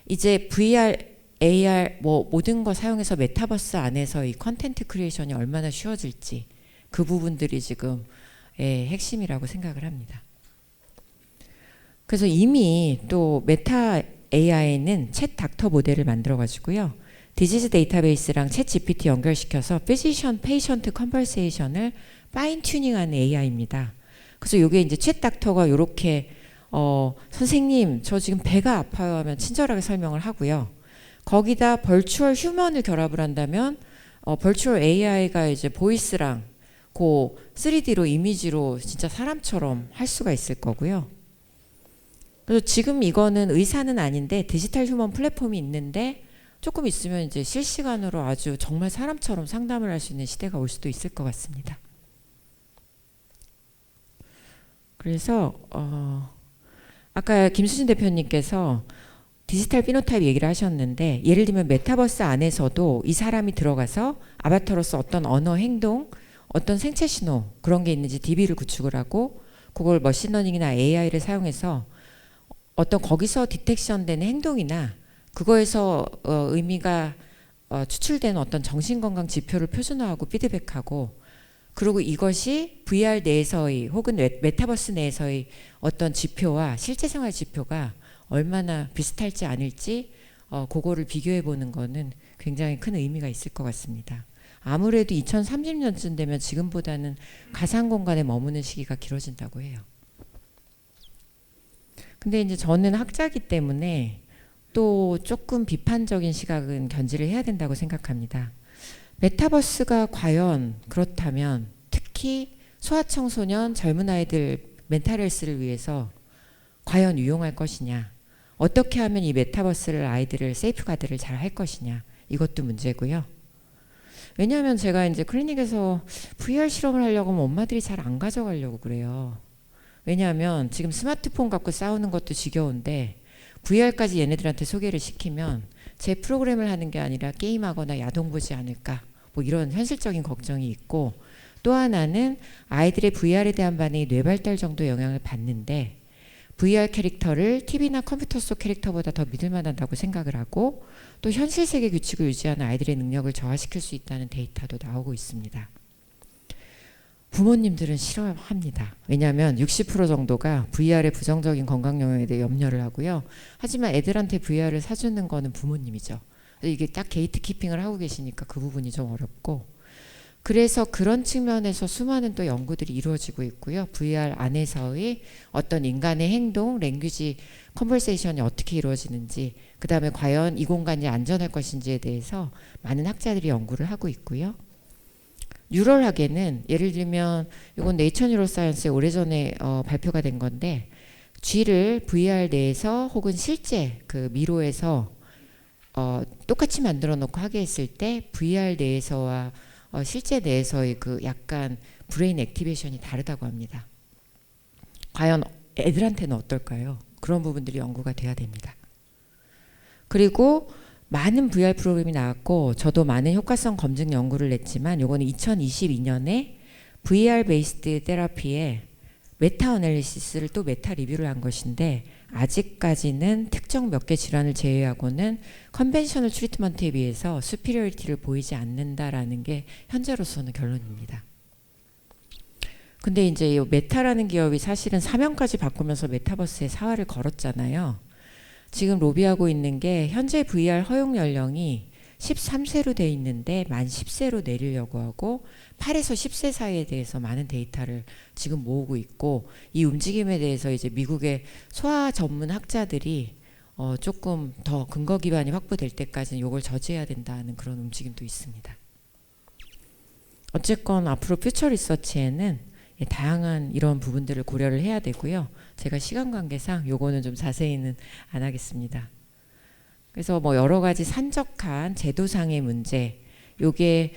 이제 VR, AR 뭐 모든 거 사용해서 메타버스 안에서 이 컨텐트 크리에이션이 얼마나 쉬워질지 그 부분들이 지금 핵심이라고 생각을 합니다. 그래서 이미 또 메타 AI는 챗 닥터 모델을 만들어 가지고요. 디지즈 데이터베이스랑 챗 GPT 연결시켜서 피지션 페이션트 컨버세이션을 파인 튜닝하는 AI입니다. 그래서 이게 이제 챗 닥터가 이렇게 선생님 저 지금 배가 아파요 하면 친절하게 설명을 하고요. 거기다 벌추얼 휴먼을 결합을 한다면 벌추얼 AI가 이제 보이스랑 그 3D로 이미지로 진짜 사람처럼 할 수가 있을 거고요. 그래서 지금 이거는 의사는 아닌데 디지털 휴먼 플랫폼이 있는데 조금 있으면 이제 실시간으로 아주 정말 사람처럼 상담을 할 수 있는 시대가 올 수도 있을 것 같습니다. 그래서 아까 김수진 대표님께서 디지털 피노타입 얘기를 하셨는데, 예를 들면 메타버스 안에서도 이 사람이 들어가서 아바타로서 어떤 언어, 행동, 어떤 생체 신호 그런 게 있는지 DB를 구축을 하고, 그걸 머신러닝이나 AI를 사용해서 어떤 거기서 디텍션되는 행동이나 그거에서 의미가 추출되는 어떤 정신건강 지표를 표준화하고 피드백하고, 그리고 이것이 VR 내에서의 혹은 메타버스 내에서의 어떤 지표와 실제 생활 지표가 얼마나 비슷할지 아닐지 그거를 비교해 보는 거는 굉장히 큰 의미가 있을 것 같습니다. 아무래도 2030년쯤 되면 지금보다는 가상 공간에 머무는 시기가 길어진다고 해요. 근데 이제 저는 학자이기 때문에 또 조금 비판적인 시각은 견지를 해야 된다고 생각합니다. 메타버스가 과연 그렇다면 특히 소아청소년 젊은 아이들 멘탈 헬스를 위해서 과연 유용할 것이냐, 어떻게 하면 이 메타버스를 아이들을 세이프가드를 잘 할 것이냐, 이것도 문제고요. 왜냐하면 제가 이제 클리닉에서 VR 실험을 하려고 하면 엄마들이 잘 안 가져가려고 그래요. 왜냐하면 지금 스마트폰 갖고 싸우는 것도 지겨운데 VR까지 얘네들한테 소개를 시키면 제 프로그램을 하는 게 아니라 게임하거나 야동 보지 않을까, 뭐 이런 현실적인 걱정이 있고, 또 하나는 아이들의 VR에 대한 반응이 뇌발달 정도 영향을 받는데 VR 캐릭터를 TV나 컴퓨터 속 캐릭터보다 더 믿을 만하다고 생각을 하고, 또 현실 세계 규칙을 유지하는 아이들의 능력을 저하시킬 수 있다는 데이터도 나오고 있습니다. 부모님들은 싫어합니다. 왜냐하면 60% 정도가 VR의 부정적인 건강 영향에 대해 염려를 하고요. 하지만 애들한테 VR을 사주는 거는 부모님이죠. 이게 딱 게이트 키핑을 하고 계시니까 그 부분이 좀 어렵고, 그래서 그런 측면에서 수많은 또 연구들이 이루어지고 있고요. VR 안에서의 어떤 인간의 행동, 랭귀지, 컨버세이션이 어떻게 이루어지는지, 그 다음에 과연 이 공간이 안전할 것인지에 대해서 많은 학자들이 연구를 하고 있고요. 뉴럴학에는 예를 들면 이건 네이처 뉴로사이언스에 오래전에 발표가 된 건데, 쥐를 VR 내에서 혹은 실제 그 미로에서 똑같이 만들어 놓고 하게 했을 때 VR 내에서와 실제 내에서의 그 약간 브레인 액티베이션이 다르다고 합니다. 과연 애들한테는 어떨까요? 그런 부분들이 연구가 돼야 됩니다. 그리고 많은 VR 프로그램이 나왔고, 저도 많은 효과성 검증 연구를 냈지만 요거는 2022년에 VR 베이스드 테라피에 메타 어널리시스를 또 메타 리뷰를 한 것인데, 아직까지는 특정 몇 개 질환을 제외하고는 컨벤셔널 트리트먼트에 비해서 수피리어리티를 보이지 않는다라는 게 현재로서는 결론입니다. 근데 이제 이 메타라는 기업이 사실은 사명까지 바꾸면서 메타버스에 사활을 걸었잖아요. 지금 로비하고 있는 게 현재 VR 허용 연령이 13세로 돼 있는데 만 10세로 내리려고 하고, 8에서 10세 사이에 대해서 많은 데이터를 지금 모으고 있고, 이 움직임에 대해서 이제 미국의 소아 전문 학자들이 조금 더 근거 기반이 확보될 때까지는 이걸 저지해야 된다는 그런 움직임도 있습니다. 어쨌건 앞으로 퓨처 리서치에는 다양한 이런 부분들을 고려를 해야 되고요. 제가 시간 관계상 요거는 좀 자세히는 안 하겠습니다. 그래서 뭐 여러 가지 산적한 제도상의 문제, 요게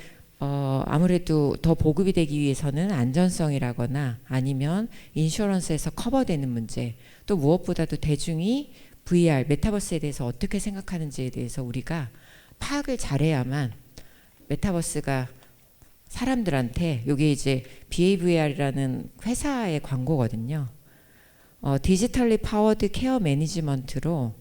아무래도 더 보급이 되기 위해서는 안전성이라거나 아니면 인슈런스에서 커버되는 문제, 또 무엇보다도 대중이 VR, 메타버스에 대해서 어떻게 생각하는지에 대해서 우리가 파악을 잘해야만 메타버스가 사람들한테, 요게 이제 BAVR이라는 회사의 광고거든요. 디지털리 파워드 케어 매니지먼트로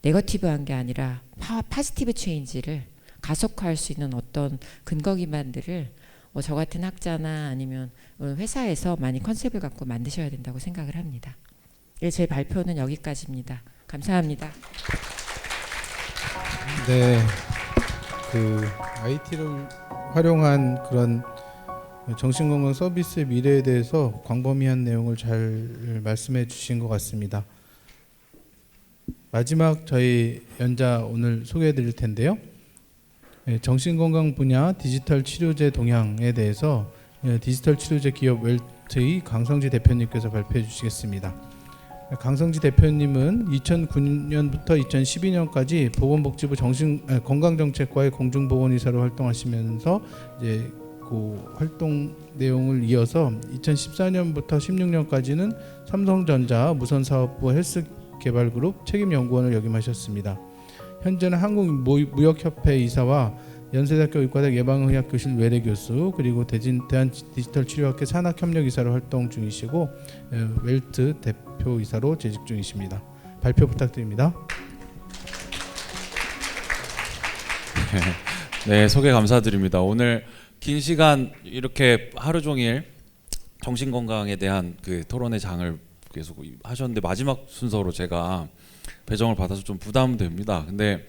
네거티브한 게 아니라 파지티브 체인지를 가속화할 수 있는 어떤 근거 기반들을 저 같은 학자나 아니면 회사에서 많이 컨셉을 갖고 만드셔야 된다고 생각을 합니다. 제 발표는 여기까지입니다. 감사합니다. 네, 그 IT를 활용한 그런 정신건강 서비스의 미래에 대해서 광범위한 내용을 잘 말씀해 주신 것 같습니다. 마지막 저희 연자 오늘 소개해 드릴 텐데요. 정신건강 분야 디지털 치료제 동향에 대해서 디지털 치료제 기업 웰트의 강성지 대표님께서 발표해 주시겠습니다. 강성지 대표님은 2009년부터 2012년까지 보건복지부 건강정책과의 공중보건이사로 활동하시면서 이제 그 활동 내용을 이어서 2014년부터 16년까지는 삼성전자 무선사업부 헬스개발그룹 책임연구원을 역임하셨습니다. 현재는 한국무역협회 이사와 연세대학교 의과대학 예방의학교실 외래교수 그리고 대한디지털치료학회 산학협력이사로 활동 중이시고 웰트 대표이사로 재직 중이십니다. 발표 부탁드립니다. 네, 소개 감사드립니다. 오늘 긴 시간 이렇게 하루 종일 정신건강에 대한 그 토론의 장을 계속 하셨는데 마지막 순서로 제가 배정을 받아서 좀 부담됩니다. 근데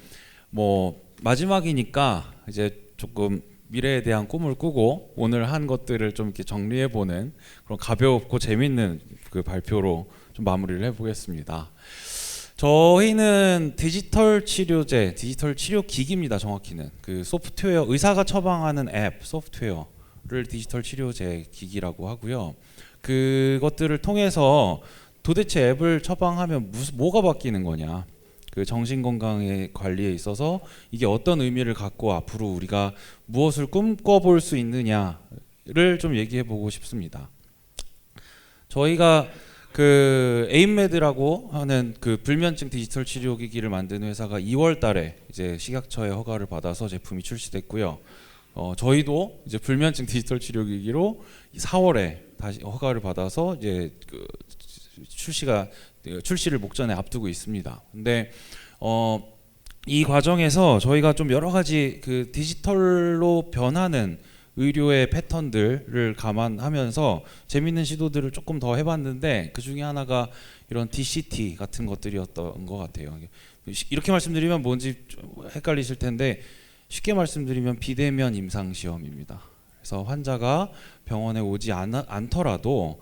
뭐 마지막이니까 이제 조금 미래에 대한 꿈을 꾸고 오늘 한 것들을 좀 이렇게 정리해 보는 그런 가볍고 재밌는 그 발표로 좀 마무리를 해보겠습니다. 저희는 디지털 치료제, 디지털 치료 기기입니다. 정확히는 그 소프트웨어, 의사가 처방하는 앱 소프트웨어를 디지털 치료제 기기라고 하고요. 그것들을 통해서 도대체 앱을 처방하면 뭐가 바뀌는 거냐, 그 정신건강의 관리에 있어서 이게 어떤 의미를 갖고 앞으로 우리가 무엇을 꿈꿔볼 수 있느냐를 좀 얘기해 보고 싶습니다. 저희가 그 에임메드라고 하는 그 불면증 디지털 치료기기를 만드는 회사가 2월 달에 이제 식약처의 허가를 받아서 제품이 출시됐고요. 저희도 이제 불면증 디지털 치료기기로 4월에 다시 허가를 받아서 이제 그 출시를 목전에 앞두고 있습니다. 근데 이 과정에서 저희가 좀 여러 가지 그 디지털로 변하는 의료의 패턴들을 감안하면서 재밌는 시도들을 조금 더 해봤는데 그 중에 하나가 이런 DCT 같은 것들이었던 것 같아요. 이렇게 말씀드리면 뭔지 좀 헷갈리실 텐데 쉽게 말씀드리면 비대면 임상시험입니다. 그래서 환자가 병원에 오지 않더라도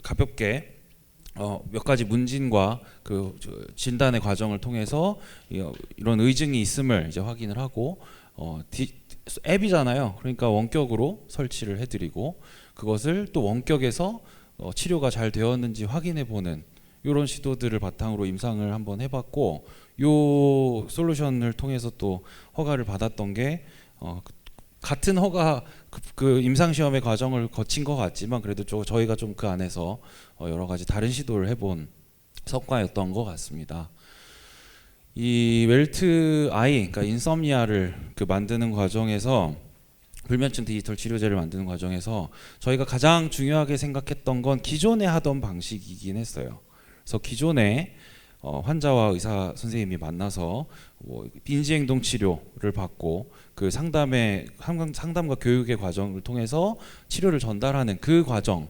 가볍게 몇 가지 문진과 그 진단의 과정을 통해서 이런 의증이 있음을 이제 확인을 하고 앱이잖아요. 그러니까 원격으로 설치를 해드리고 그것을 또 원격에서 치료가 잘 되었는지 확인해보는 이런 시도들을 바탕으로 임상을 한번 해봤고, 이 솔루션을 통해서 또 허가를 받았던 게 같은 허가 그 임상 시험의 과정을 거친 것 같지만 그래도 저희가 좀 그 안에서 여러 가지 다른 시도를 해본 성과였던 것 같습니다. 이 웰트 아이, 그러니까 인썸니아를 그 만드는 과정에서 불면증 디지털 치료제를 만드는 과정에서 저희가 가장 중요하게 생각했던 건 기존에 하던 방식이긴 했어요. 그래서 기존에 환자와 의사 선생님이 만나서 인지행동 치료를 받고 그 상담과 교육의 과정을 통해서 치료를 전달하는 그 과정,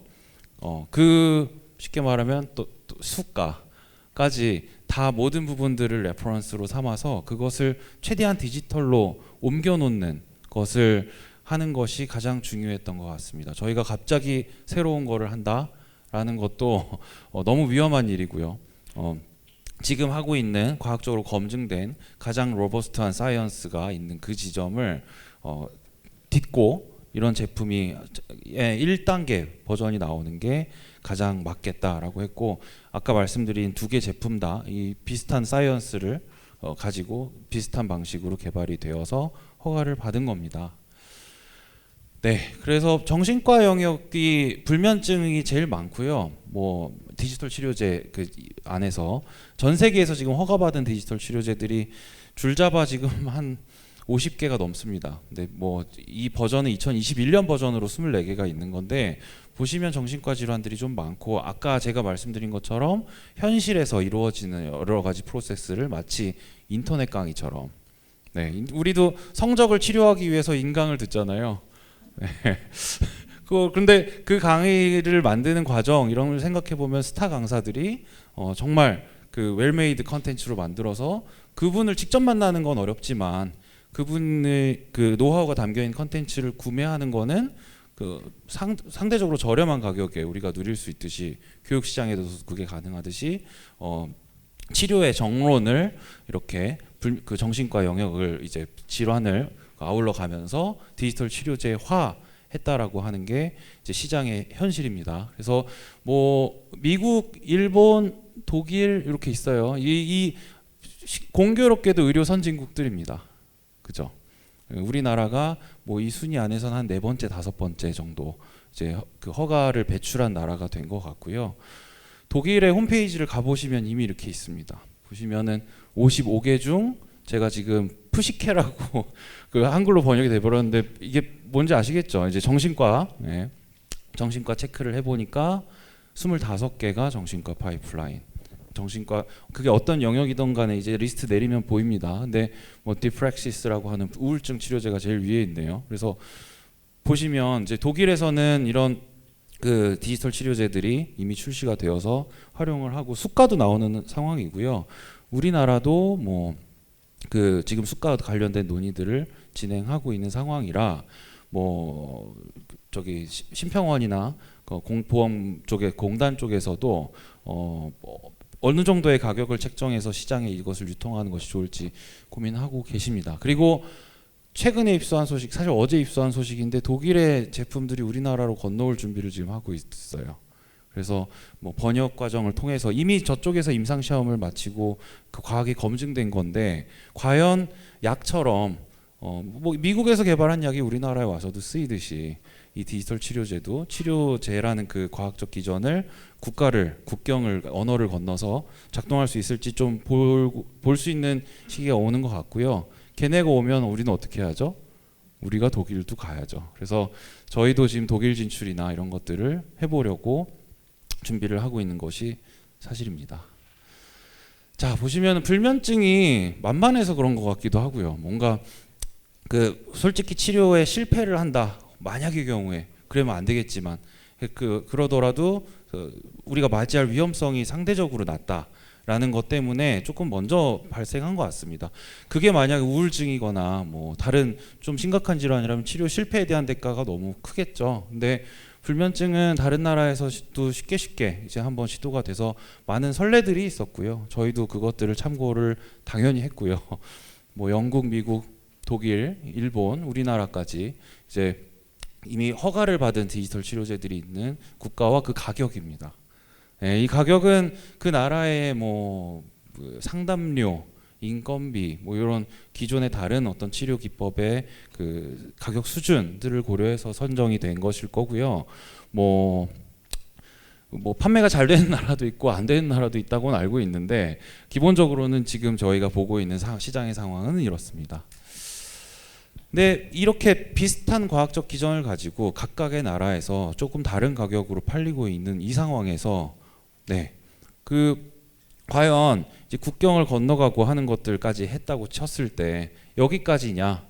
그 쉽게 말하면 또 수가까지 다 모든 부분들을 레퍼런스로 삼아서 그것을 최대한 디지털로 옮겨놓는 것을 하는 것이 가장 중요했던 것 같습니다. 저희가 갑자기 새로운 거를 한다라는 것도 너무 위험한 일이고요. 지금 하고 있는 과학적으로 검증된 가장 로버스트한 사이언스가 있는 그 지점을 딛고 이런 제품이 1단계 버전이 나오는 게 가장 맞겠다라고 했고, 아까 말씀드린 두 개 제품 다 이 비슷한 사이언스를 가지고 비슷한 방식으로 개발이 되어서 허가를 받은 겁니다. 네, 그래서 정신과 영역이 불면증이 제일 많고요. 뭐 디지털 치료제 그 안에서 전 세계에서 지금 허가받은 디지털 치료제들이 줄잡아 지금 한 50개가 넘습니다. 근데 뭐 이 버전은 2021년 버전으로 24개가 있는 건데 보시면 정신과 질환들이 좀 많고, 아까 제가 말씀드린 것처럼 현실에서 이루어지는 여러 가지 프로세스를 마치 인터넷 강의처럼, 네, 우리도 성적을 치료하기 위해서 인강을 듣잖아요. 네. 그런데 그 강의를 만드는 과정 이런 걸 생각해 보면 스타 강사들이 정말 그 웰메이드 컨텐츠로 만들어서 그분을 직접 만나는 건 어렵지만 그분의 그 노하우가 담겨 있는 컨텐츠를 구매하는 거는 그 상대적으로 저렴한 가격에 우리가 누릴 수 있듯이 교육 시장에도 그게 가능하듯이 치료의 정론을 이렇게 그 정신과 영역을 이제 질환을 아울러 가면서 디지털 치료제화 했다라고 하는 게 이제 시장의 현실입니다. 그래서 뭐 미국, 일본, 독일 이렇게 있어요. 이 공교롭게도 의료 선진국들입니다. 그죠? 우리나라가 뭐 이 순위 안에서는 한 4번째, 5번째 정도 이제 그 허가를 배출한 나라가 된 것 같고요. 독일의 홈페이지를 가보시면 이미 이렇게 있습니다. 보시면은 55개 중 제가 지금 푸시케라고 그 한글로 번역이 돼버렸는데 이게 뭔지 아시겠죠? 이제 정신과, 정신과 체크를 해보니까 25개가 정신과 파이프라인. 정신과 그게 어떤 영역이든 간에 이제 리스트 내리면 보입니다. 근데 뭐 디프렉시스라고 하는 우울증 치료제가 제일 위에 있네요. 그래서 보시면 이제 독일에서는 이런 그 디지털 치료제들이 이미 출시가 되어서 활용을 하고 수가도 나오는 상황이고요. 우리나라도 뭐 그 지금 수가 관련된 논의들을 진행하고 있는 상황이라 뭐 저기 심평원이나 보험 쪽에 공단 쪽에서도 어느 정도의 가격을 책정해서 시장에 이것을 유통하는 것이 좋을지 고민하고 계십니다. 그리고 최근에 입수한 소식, 사실 어제 입수한 소식인데 독일의 제품들이 우리나라로 건너올 준비를 지금 하고 있어요. 그래서 뭐 번역 과정을 통해서 이미 저쪽에서 임상 시험을 마치고 그 과학이 검증된 건데 과연 약처럼 뭐 미국에서 개발한 약이 우리나라에 와서도 쓰이듯이 이 디지털 치료제도 치료제라는 그 과학적 기전을 국경을 언어를 건너서 작동할 수 있을지 좀 볼 수 있는 시기가 오는 것 같고요. 걔네가 오면 우리는 어떻게 하죠? 우리가 독일도 가야죠. 그래서 저희도 지금 독일 진출이나 이런 것들을 해보려고 준비를 하고 있는 것이 사실입니다. 자, 보시면 불면증이 만만해서 그런 것 같기도 하고요. 뭔가 그 솔직히 치료에 실패를 한다. 만약의 경우에 그러면 안 되겠지만 그러더라도 우리가 맞이할 위험성이 상대적으로 낮다라는 것 때문에 조금 먼저 발생한 것 같습니다. 그게 만약 우울증이거나 뭐 다른 좀 심각한 질환이라면 치료 실패에 대한 대가가 너무 크겠죠. 근데 불면증은 다른 나라에서도 쉽게 이제 한번 시도가 돼서 많은 선례들이 있었고요. 저희도 그것들을 참고를 당연히 했고요. 뭐 영국, 미국, 독일, 일본, 우리나라까지 이제 이미 허가를 받은 디지털 치료제들이 있는 국가와 그 가격입니다. 이 가격은 그 나라의 뭐 상담료, 인건비, 뭐 이런 기존의 다른 어떤 치료 기법의 그 가격 수준들을 고려해서 선정이 된 것일 거고요. 뭐 판매가 잘 되는 나라도 있고 안 되는 나라도 있다고는 알고 있는데 기본적으로는 지금 저희가 보고 있는 시장의 상황은 이렇습니다. 근데 이렇게 비슷한 과학적 기전을 가지고 각각의 나라에서 조금 다른 가격으로 팔리고 있는 이 상황에서 과연 이제 국경을 건너가고 하는 것들까지 했다고 쳤을 때 여기까지냐?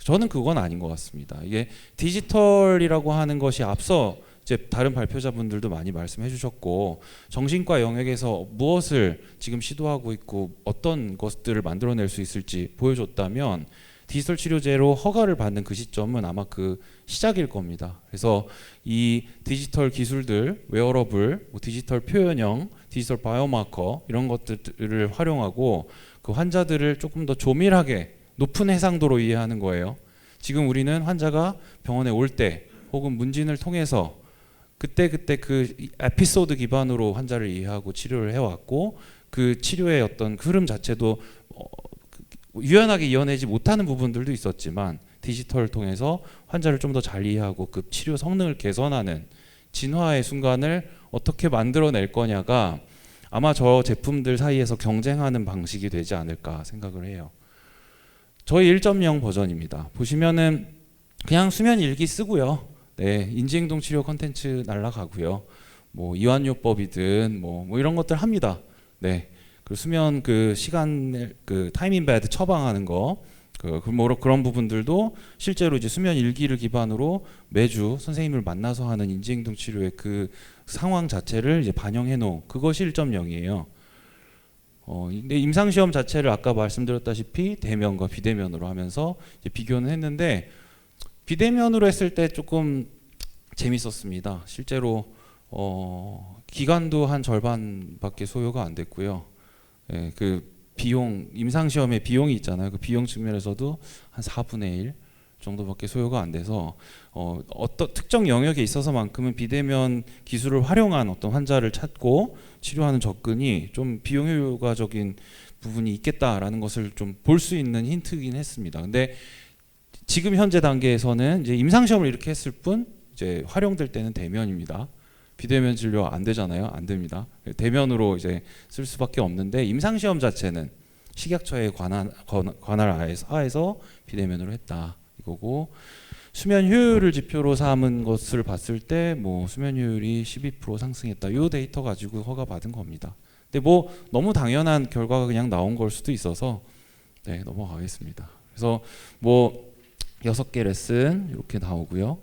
저는 그건 아닌 것 같습니다. 이게 디지털이라고 하는 것이 앞서 이제 다른 발표자분들도 많이 말씀해 주셨고 정신과 영역에서 무엇을 지금 시도하고 있고 어떤 것들을 만들어낼 수 있을지 보여줬다면 디지털 치료제로 허가를 받는 그 시점은 아마 그 시작일 겁니다. 그래서 이 디지털 기술들, 웨어러블, 디지털 표현형, 디지털 바이오마커 이런 것들을 활용하고 그 환자들을 조금 더 조밀하게 높은 해상도로 이해하는 거예요. 지금 우리는 환자가 병원에 올 때 혹은 문진을 통해서 그때 그 에피소드 기반으로 환자를 이해하고 치료를 해왔고 그 치료의 어떤 흐름 자체도 유연하게 이어내지 못하는 부분들도 있었지만 디지털을 통해서 환자를 좀 더 잘 이해하고 그 치료 성능을 개선하는 진화의 순간을 어떻게 만들어낼 거냐가 아마 저 제품들 사이에서 경쟁하는 방식이 되지 않을까 생각을 해요. 저희 1.0 버전입니다. 보시면은 그냥 수면 일기 쓰고요. 인지행동 치료 컨텐츠 날라가고요. 뭐 이완요법이든 뭐 이런 것들 합니다. 그 수면 그 시간 그 타임인베드 처방하는 거 그런 부분들도 실제로 이제 수면 일기를 기반으로 매주 선생님을 만나서 하는 인지행동 치료의 그 상황 자체를 이제 반영해 놓은 그것이 1.0이에요. 근데 임상 시험 자체를 아까 말씀드렸다시피 대면과 비대면으로 하면서 이제 비교는 했는데 비대면으로 했을 때 조금 재밌었습니다. 실제로 기간도 한 절반밖에 소요가 안 됐고요. 그 비용 임상 시험의 비용이 있잖아요. 그 비용 측면에서도 한 4분의 1 정도밖에 소요가 안 돼서 어떤 특정 영역에 있어서만큼은 비대면 기술을 활용한 어떤 환자를 찾고 치료하는 접근이 좀 비용 효과적인 부분이 있겠다라는 것을 좀 볼 수 있는 힌트이긴 했습니다. 근데 지금 현재 단계에서는 이제 임상 시험을 이렇게 했을 뿐 이제 활용될 때는 대면입니다. 비대면 진료 안 되잖아요. 안 됩니다. 대면으로 이제 쓸 수밖에 없는데 임상 시험 자체는 식약처의 관할 하에서 비대면으로 했다 이거고, 수면 효율을 지표로 삼은 것을 봤을 때 뭐 수면 효율이 12% 상승했다. 이 데이터 가지고 허가 받은 겁니다. 근데 뭐 너무 당연한 결과가 그냥 나온 걸 수도 있어서 네, 넘어가겠습니다. 그래서 뭐 6개 레슨 이렇게 나오고요.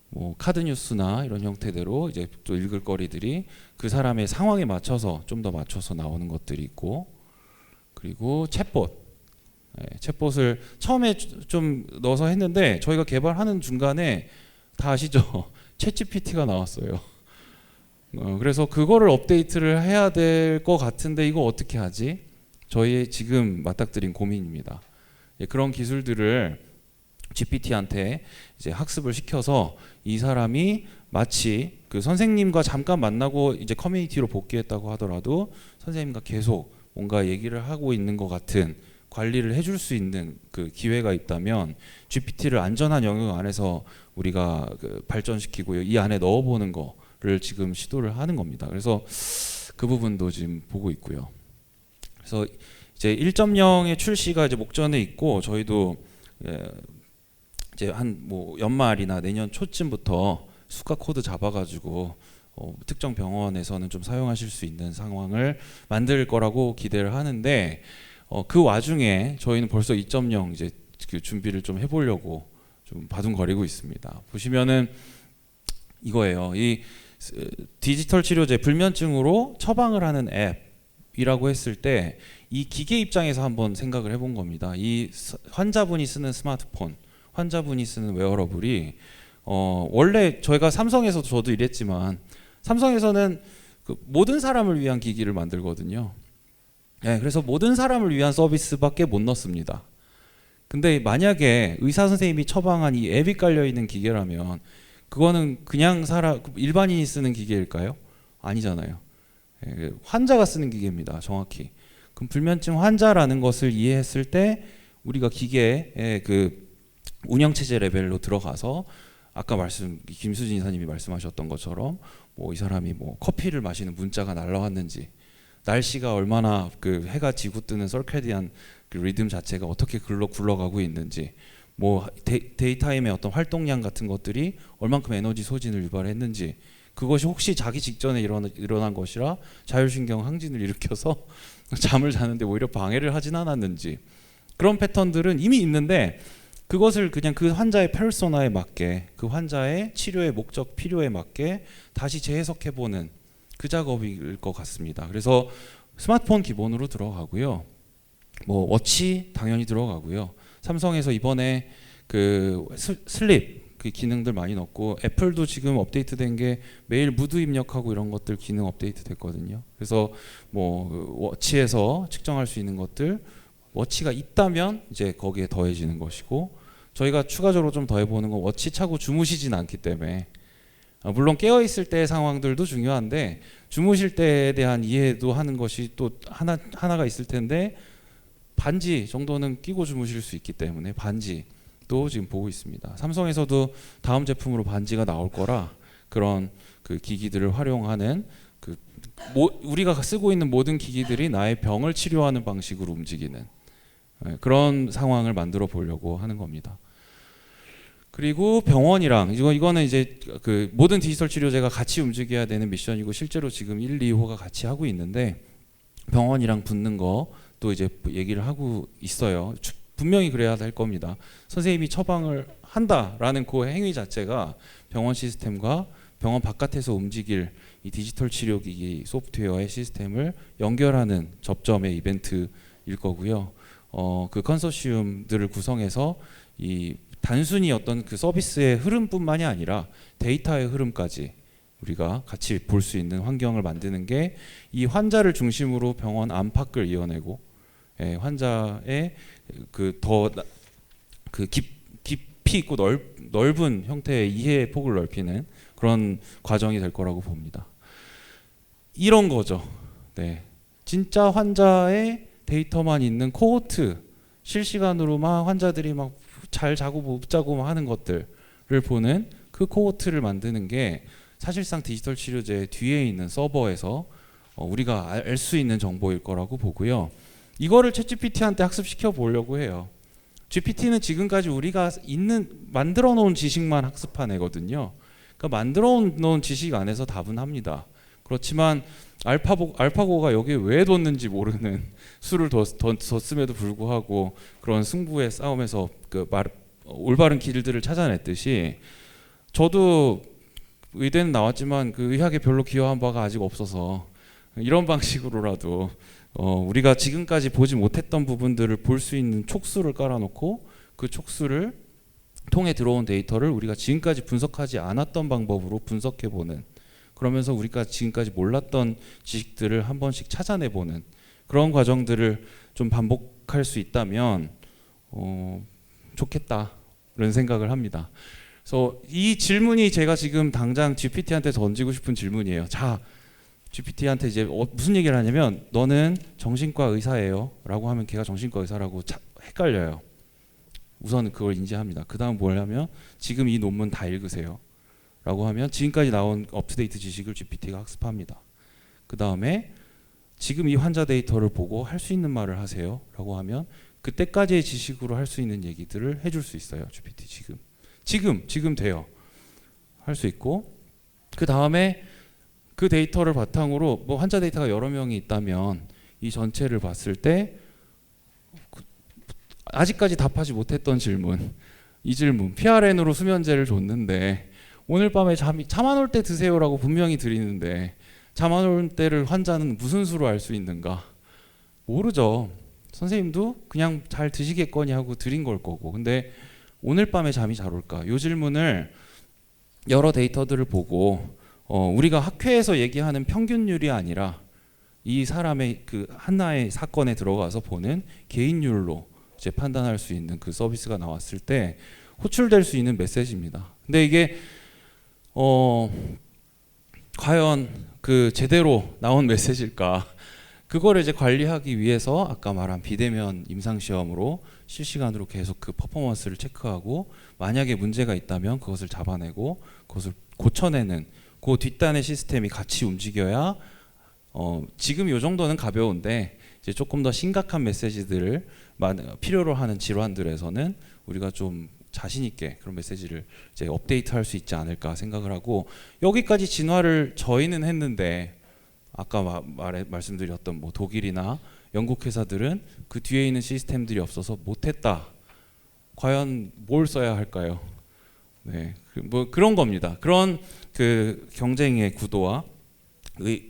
뭐 카드 뉴스나 이런 형태대로 이제 또 읽을 거리들이 그 사람의 상황에 맞춰서 좀 더 맞춰서 나오는 것들이 있고, 그리고 챗봇. 네, 챗봇을 처음에 좀 넣어서 했는데 저희가 개발하는 중간에 다 아시죠? 챗GPT가 나왔어요. 그래서 그거를 업데이트를 해야 될 것 같은데 이거 어떻게 하지? 저희의 지금 맞닥뜨린 고민입니다. 예, 그런 기술들을 GPT한테 이제 학습을 시켜서 이 사람이 마치 그 선생님과 잠깐 만나고 이제 커뮤니티로 복귀했다고 하더라도 선생님과 계속 뭔가 얘기를 하고 있는 것 같은 관리를 해줄 수 있는 그 기회가 있다면 GPT를 안전한 영역 안에서 우리가 그 발전시키고 이 안에 넣어보는 거를 지금 시도를 하는 겁니다. 그래서 그 부분도 지금 보고 있고요. 그래서 이제 1.0의 출시가 이제 목전에 있고 저희도 이제 한 뭐 연말이나 내년 초쯤부터 수가 코드 잡아가지고 특정 병원에서는 좀 사용하실 수 있는 상황을 만들 거라고 기대를 하는데 그 와중에 저희는 벌써 2.0 이제 그 준비를 좀 해보려고 좀 바둥거리고 있습니다. 보시면은 이거예요. 이 디지털 치료제 불면증으로 처방을 하는 앱이라고 했을 때 이 기계 입장에서 한번 생각을 해본 겁니다. 이 환자분이 쓰는 스마트폰, 환자분이 쓰는 웨어러블이 원래 저희가 삼성에서도 저도 이랬지만 삼성에서는 그 모든 사람을 위한 기기를 만들거든요. 네, 그래서 모든 사람을 위한 서비스밖에 못 넣습니다. 근데 만약에 의사 선생님이 처방한 이 앱이 깔려 있는 기계라면 그거는 그냥 일반인이 쓰는 기계일까요? 아니잖아요. 네, 환자가 쓰는 기계입니다. 정확히. 그럼 불면증 환자라는 것을 이해했을 때 우리가 기계의 그 운영체제 레벨로 들어가서 아까 김수진 이사님이 말씀하셨던 것처럼 뭐 이 사람이 뭐 커피를 마시는 문자가 날라왔는지, 날씨가 얼마나 그 해가 지고 뜨는 서캐디안 그 리듬 자체가 어떻게 굴러가고 있는지, 뭐 데이타임의 어떤 활동량 같은 것들이 얼만큼 에너지 소진을 유발했는지, 그것이 혹시 자기 직전에 일어난 것이라 자율신경 항진을 일으켜서 잠을 자는데 오히려 방해를 하진 않았는지, 그런 패턴들은 이미 있는데 그것을 그냥 그 환자의 페르소나에 맞게, 그 환자의 치료의 목적 필요에 맞게 다시 재해석해보는 그 작업일 것 같습니다. 그래서 스마트폰 기본으로 들어가고요. 뭐 워치 당연히 들어가고요. 삼성에서 이번에 그 슬립 그 기능들 많이 넣고, 애플도 지금 업데이트된 게 매일 무드 입력하고 이런 것들 기능 업데이트 됐거든요. 그래서 뭐 워치에서 측정할 수 있는 것들, 워치가 있다면 이제 거기에 더해지는 것이고, 저희가 추가적으로 좀 더해보는 건 워치 차고 주무시진 않기 때문에, 물론 깨어있을 때의 상황들도 중요한데 주무실 때에 대한 이해도 하는 것이 또 하나가 있을 텐데, 반지 정도는 끼고 주무실 수 있기 때문에 반지도 지금 보고 있습니다. 삼성에서도 다음 제품으로 반지가 나올 거라 그런 그 기기들을 활용하는 우리가 쓰고 있는 모든 기기들이 나의 병을 치료하는 방식으로 움직이는 그런 상황을 만들어 보려고 하는 겁니다. 그리고 병원이랑 이거는 이제 그 모든 디지털 치료제가 같이 움직여야 되는 미션이고, 실제로 지금 1, 2호가 같이 하고 있는데 병원이랑 붙는 거 또 이제 얘기를 하고 있어요. 분명히 그래야 할 겁니다. 선생님이 처방을 한다라는 그 행위 자체가 병원 시스템과 병원 바깥에서 움직일 이 디지털 치료기기 소프트웨어의 시스템을 연결하는 접점의 이벤트일 거고요. 그 컨소시엄들을 구성해서 이 단순히 어떤 그 서비스의 흐름뿐만이 아니라 데이터의 흐름까지 우리가 같이 볼 수 있는 환경을 만드는 게 이 환자를 중심으로 병원 안팎을 이어내고, 환자의 깊이 있고 넓은 형태의 이해의 폭을 넓히는 그런 과정이 될 거라고 봅니다. 이런 거죠. 네, 진짜 환자의 데이터만 있는 코호트, 실시간으로 막 환자들이 막 잘 자고 못 자고 하는 것들을 보는 그 코호트를 만드는 게 사실상 디지털 치료제 뒤에 있는 서버에서 우리가 알 수 있는 정보일 거라고 보고요. 이거를 챗GPT한테 학습시켜 보려고 해요. GPT는 지금까지 우리가 만들어 놓은 지식만 학습한 애거든요. 그러니까 만들어 놓은 지식 안에서 답은 합니다. 그렇지만 알파고가 여기에 왜 뒀는지 모르는 수를 뒀음에도 불구하고 그런 승부의 싸움에서 올바른 길들을 찾아냈듯이 저도 의대는 나왔지만 그 의학에 별로 기여한 바가 아직 없어서 이런 방식으로라도 우리가 지금까지 보지 못했던 부분들을 볼 수 있는 촉수를 깔아놓고 그 촉수를 통해 들어온 데이터를 우리가 지금까지 분석하지 않았던 방법으로 분석해보는, 그러면서 우리가 지금까지 몰랐던 지식들을 한 번씩 찾아내보는 그런 과정들을 좀 반복할 수 있다면 좋겠다라는 생각을 합니다. 그래서 이 질문이 제가 지금 당장 GPT한테 던지고 싶은 질문이에요. 자, GPT한테 이제 무슨 얘기를 하냐면 너는 정신과 의사예요 라고 하면 걔가 정신과 의사라고 헷갈려요. 우선은 그걸 인지합니다. 그 다음 뭘 하면 지금 이 논문 다 읽으세요 라고 하면 지금까지 나온 업투데이트 지식을 GPT가 학습합니다. 그 다음에 지금 이 환자 데이터를 보고 할 수 있는 말을 하세요 라고 하면 그때까지의 지식으로 할 수 있는 얘기들을 해줄 수 있어요. GPT 지금 돼요. 할 수 있고, 그 다음에 그 데이터를 바탕으로 뭐 환자 데이터가 여러 명이 있다면 이 전체를 봤을 때 아직까지 답하지 못했던 질문, 이 질문, PRN으로 수면제를 줬는데 오늘 밤에 잠 안 올 때 드세요라고 분명히 드리는데 잠 안 올 때를 환자는 무슨 수로 알 수 있는가? 모르죠. 선생님도 그냥 잘 드시겠거니 하고 드린 걸 거고, 근데 오늘 밤에 잠이 잘 올까? 이 질문을 여러 데이터들을 보고 우리가 학회에서 얘기하는 평균율이 아니라 이 사람의 그 하나의 사건에 들어가서 보는 개인율로 이제 판단할 수 있는 그 서비스가 나왔을 때 호출될 수 있는 메시지입니다. 근데 이게 과연 그 제대로 나온 메시지일까? 그거를 이제 관리하기 위해서 아까 말한 비대면 임상시험으로 실시간으로 계속 그 퍼포먼스를 체크하고 만약에 문제가 있다면 그것을 잡아내고 그것을 고쳐내는 그 뒷단의 시스템이 같이 움직여야 지금 이 정도는 가벼운데 이제 조금 더 심각한 메시지들을 필요로 하는 질환들에서는 우리가 좀 자신 있게 그런 메시지를 이제 업데이트할 수 있지 않을까 생각을 하고, 여기까지 진화를 저희는 했는데 아까 말씀드렸던 뭐 독일이나 영국 회사들은 그 뒤에 있는 시스템들이 없어서 못했다. 과연 뭘 써야 할까요? 네, 뭐 그런 겁니다. 그런 그 경쟁의 구도와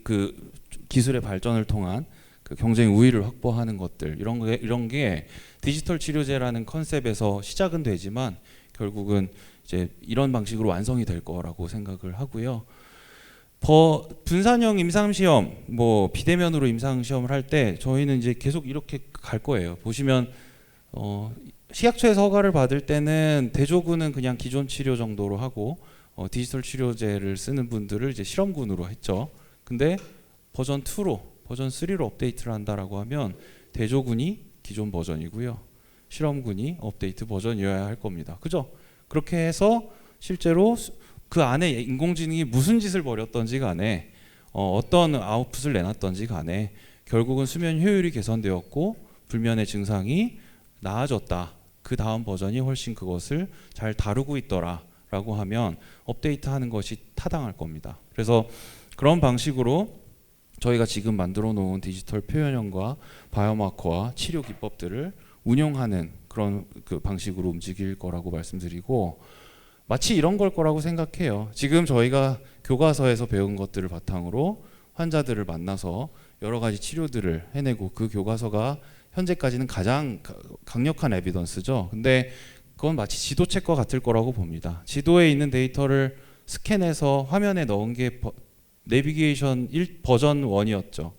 그 기술의 발전을 통한 그 경쟁 우위를 확보하는 것들, 이런 게 디지털 치료제라는 컨셉에서 시작은 되지만 결국은 이제 이런 방식으로 완성이 될 거라고 생각을 하고요. 분산형 임상시험, 뭐 비대면으로 임상시험을 할 때 저희는 이제 계속 이렇게 갈 거예요. 보시면 식약처에서 허가를 받을 때는 대조군은 그냥 기존 치료 정도로 하고 디지털 치료제를 쓰는 분들을 이제 실험군으로 했죠. 근데 버전 2로, 버전 3로 업데이트를 한다라고 하면 대조군이 기존 버전이고요. 실험군이 업데이트 버전이어야 할 겁니다. 그죠? 그렇게 해서 실제로 그 안에 인공지능이 무슨 짓을 벌였던지 간에 어떤 아웃풋을 내놨던지 간에 결국은 수면 효율이 개선되었고 불면의 증상이 나아졌다. 그 다음 버전이 훨씬 그것을 잘 다루고 있더라 라고 하면 업데이트하는 것이 타당할 겁니다. 그래서 그런 방식으로 저희가 지금 만들어 놓은 디지털 표현형과 바이오마커와 치료 기법들을 운용하는 그런 그 방식으로 움직일 거라고 말씀드리고, 마치 이런 걸 거라고 생각해요. 지금 저희가 교과서에서 배운 것들을 바탕으로 환자들을 만나서 여러 가지 치료들을 해내고 그 교과서가 현재까지는 가장 강력한 에비던스죠. 근데 그건 마치 지도책과 같을 거라고 봅니다. 지도에 있는 데이터를 스캔해서 화면에 넣은 게 내비게이션 버전 1이었죠.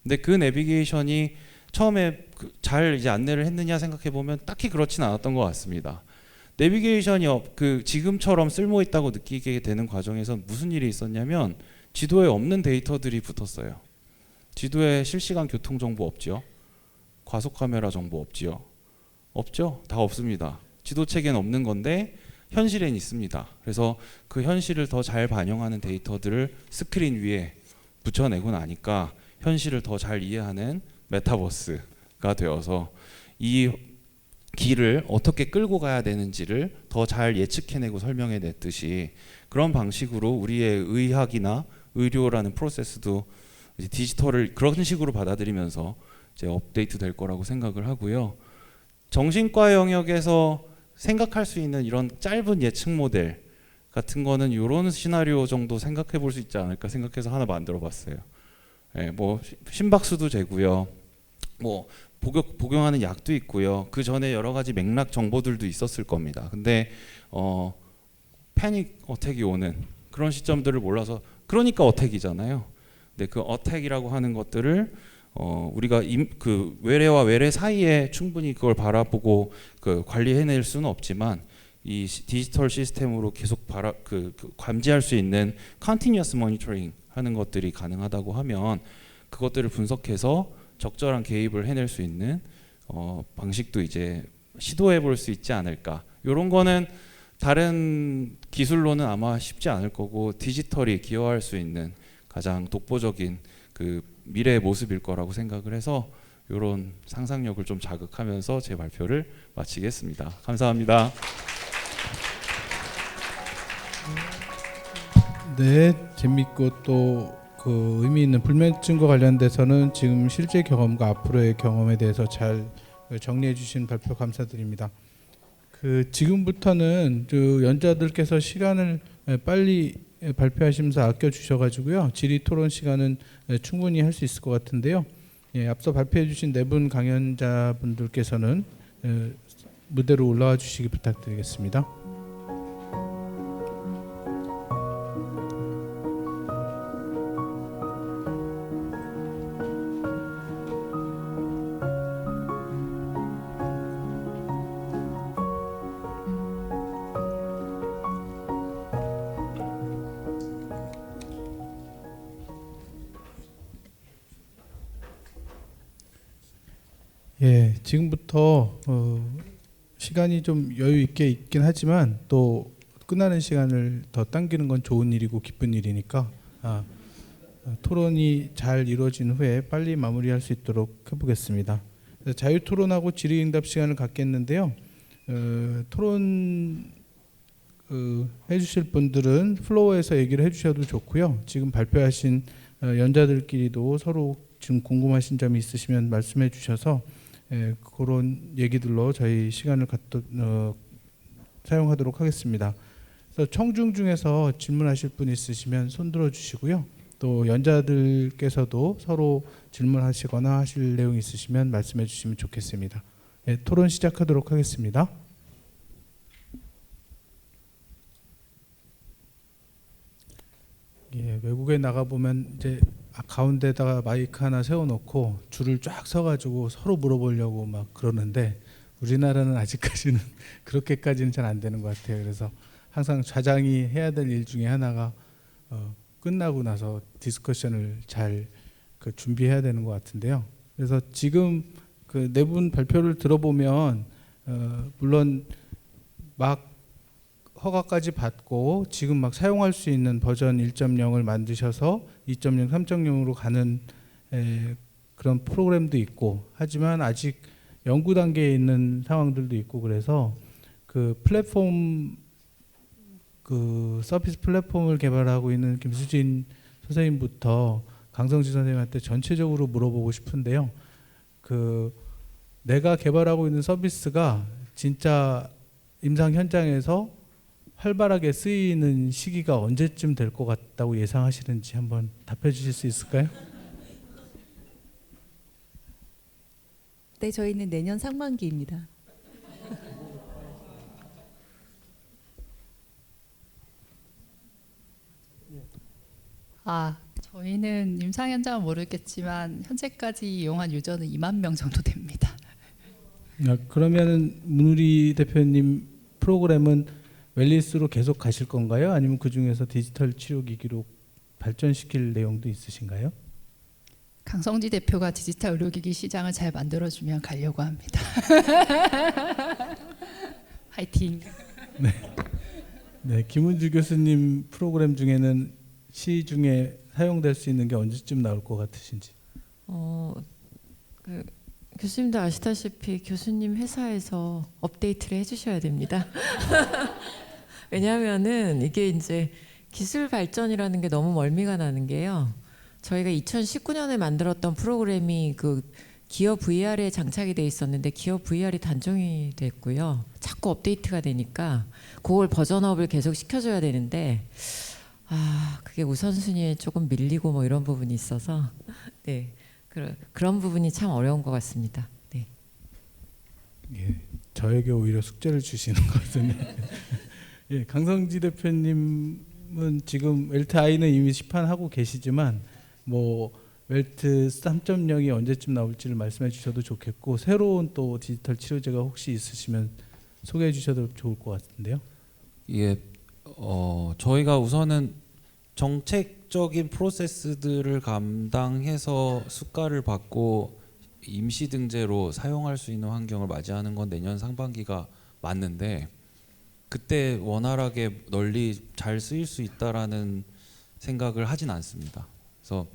근데 그 내비게이션이 처음에 잘 이제 안내를 했느냐 생각해 보면 딱히 그렇진 않았던 것 같습니다. 내비게이션이 지금처럼 쓸모 있다고 느끼게 되는 과정에서 무슨 일이 있었냐면 지도에 없는 데이터들이 붙었어요. 지도에 실시간 교통 정보 없지요. 과속 카메라 정보 없지요. 없죠? 다 없습니다. 지도체계는 없는 건데 현실엔 있습니다. 그래서 그 현실을 더 잘 반영하는 데이터들을 스크린 위에 붙여내고 나니까 현실을 더 잘 이해하는 메타버스가 되어서 이 길을 어떻게 끌고 가야 되는지를 더 잘 예측해내고 설명해냈듯이 그런 방식으로 우리의 의학이나 의료라는 프로세스도 이제 디지털을 그런 식으로 받아들이면서 이제 업데이트 될 거라고 생각을 하고요. 정신과 영역에서 생각할 수 있는 이런 짧은 예측 모델 같은 거는 이런 시나리오 정도 생각해 볼 수 있지 않을까 생각해서 하나 만들어 봤어요. 예, 뭐 심박수도 재고요. 뭐 복용하는 약도 있고요. 그 전에 여러 가지 맥락 정보들도 있었을 겁니다. 근데 패닉 어택이 오는 그런 시점들을 몰라서 그러니까 어택이잖아요. 근데 그 어택이라고 하는 것들을 우리가 그 외래와 외래 사이에 충분히 그걸 바라보고 그 관리해낼 수는 없지만 이 디지털 시스템으로 계속 감지할 수 있는 컨티뉴어스 모니터링 하는 것들이 가능하다고 하면 그것들을 분석해서 적절한 개입을 해낼 수 있는 방식도 이제 시도해 볼 수 있지 않을까. 이런 거는 다른 기술로는 아마 쉽지 않을 거고 디지털이 기여할 수 있는 가장 독보적인 그 미래의 모습일 거라고 생각을 해서 이런 상상력을 좀 자극하면서 제 발표를 마치겠습니다. 감사합니다. 네, 재밌고 또 그 의미 있는 불면증과 관련돼서는 지금 실제 경험과 앞으로의 경험에 대해서 잘 정리해 주신 발표 감사드립니다. 그 지금부터는 그 연자들께서 시간을 빨리 발표하시면서 아껴 주셔가지고요. 질의 토론 시간은 충분히 할 수 있을 것 같은데요. 예, 앞서 발표해 주신 네 분 강연자분들께서는 무대로 올라와 주시기 부탁드리겠습니다. 예, 지금부터 시간이 좀 여유 있게 있긴 하지만 또 끝나는 시간을 더 당기는 건 좋은 일이고 기쁜 일이니까 토론이 잘 이루어진 후에 빨리 마무리할 수 있도록 해보겠습니다. 자유 토론하고 질의응답 시간을 갖겠는데요. 토론 해주실 분들은 플로어에서 얘기를 해주셔도 좋고요. 지금 발표하신 연자들끼리도 서로 지금 궁금하신 점이 있으시면 말씀해 주셔서 그런 얘기들로 저희 시간을 사용하도록 하겠습니다. 그래서 청중 중에서 질문하실 분 있으시면 손 들어 주시고요. 또 연자들께서도 서로 질문하시거나 하실 내용 있으시면 말씀해 주시면 좋겠습니다. 토론 시작하도록 하겠습니다. 예, 외국에 나가 보면 이제 가운데다가 마이크 하나 세워놓고 줄을 쫙 서가지고 서로 물어보려고 막 그러는데 우리나라는 아직까지는 그렇게까지는 잘 안 되는 것 같아요. 그래서 항상 좌장이 해야 될 일 중에 하나가 끝나고 나서 디스커션을 잘 준비해야 되는 것 같은데요. 그래서 지금 그 네 분 발표를 들어보면 물론 막 허가까지 받고 지금 막 사용할 수 있는 버전 1.0을 만드셔서 2.0, 3.0으로 가는 그런 프로그램도 있고 하지만 아직 연구 단계에 있는 상황들도 있고 그래서 그 플랫폼 그 서비스 플랫폼을 개발하고 있는 김수진 선생님부터 강성진 선생님한테 전체적으로 물어보고 싶은데요. 그 내가 개발하고 있는 서비스가 진짜 임상 현장에서 활발하게 쓰이는 시기가 언제쯤 될 것 같다고 예상하시는지 한번 답해 주실 수 있을까요? 네, 저희는 내년 상반기입니다. 저희는 임상 현장은 모르겠지만 현재까지 이용한 유저는 2만 명 정도 됩니다. 그러면은 문우리 대표님 프로그램은 웰리스로 계속 가실 건가요? 아니면 그 중에서 디지털 치료기기로 발전시킬 내용도 있으신가요? 강성지 대표가 디지털 의료기기 시장을 잘 만들어주면 가려고 합니다. 화이팅. 네, 김은주 교수님 프로그램 중에는 시중에 사용될 수 있는 게 언제쯤 나올 것 같으신지. 그 교수님도 아시다시피 교수님 회사에서 업데이트를 해주셔야 됩니다. 왜냐하면은 이게 이제 기술 발전이라는 게 너무 멀미가 나는 게요. 저희가 2019년에 만들었던 프로그램이 그 기어 VR에 장착이 돼 있었는데 기어 VR이 단종이 됐고요. 자꾸 업데이트가 되니까 그걸 버전업을 계속 시켜줘야 되는데 그게 우선순위에 조금 밀리고 뭐 이런 부분이 있어서 네 그런 부분이 참 어려운 것 같습니다. 네. 예, 저에게 오히려 숙제를 주시는 것 같은데. 예, 강성지 대표님은 지금 웰트 I는 이미 시판하고 계시지만 뭐 웰트 3.0이 언제쯤 나올지를 말씀해 주셔도 좋겠고 새로운 또 디지털 치료제가 혹시 있으시면 소개해 주셔도 좋을 것 같은데요. 이게 저희가 우선은 정책적인 프로세스들을 감당해서 수가를 받고 임시 등재로 사용할 수 있는 환경을 맞이하는 건 내년 상반기가 맞는데 그때 원활하게 널리 잘 쓰일 수 있다라는 생각을 하진 않습니다. 그래서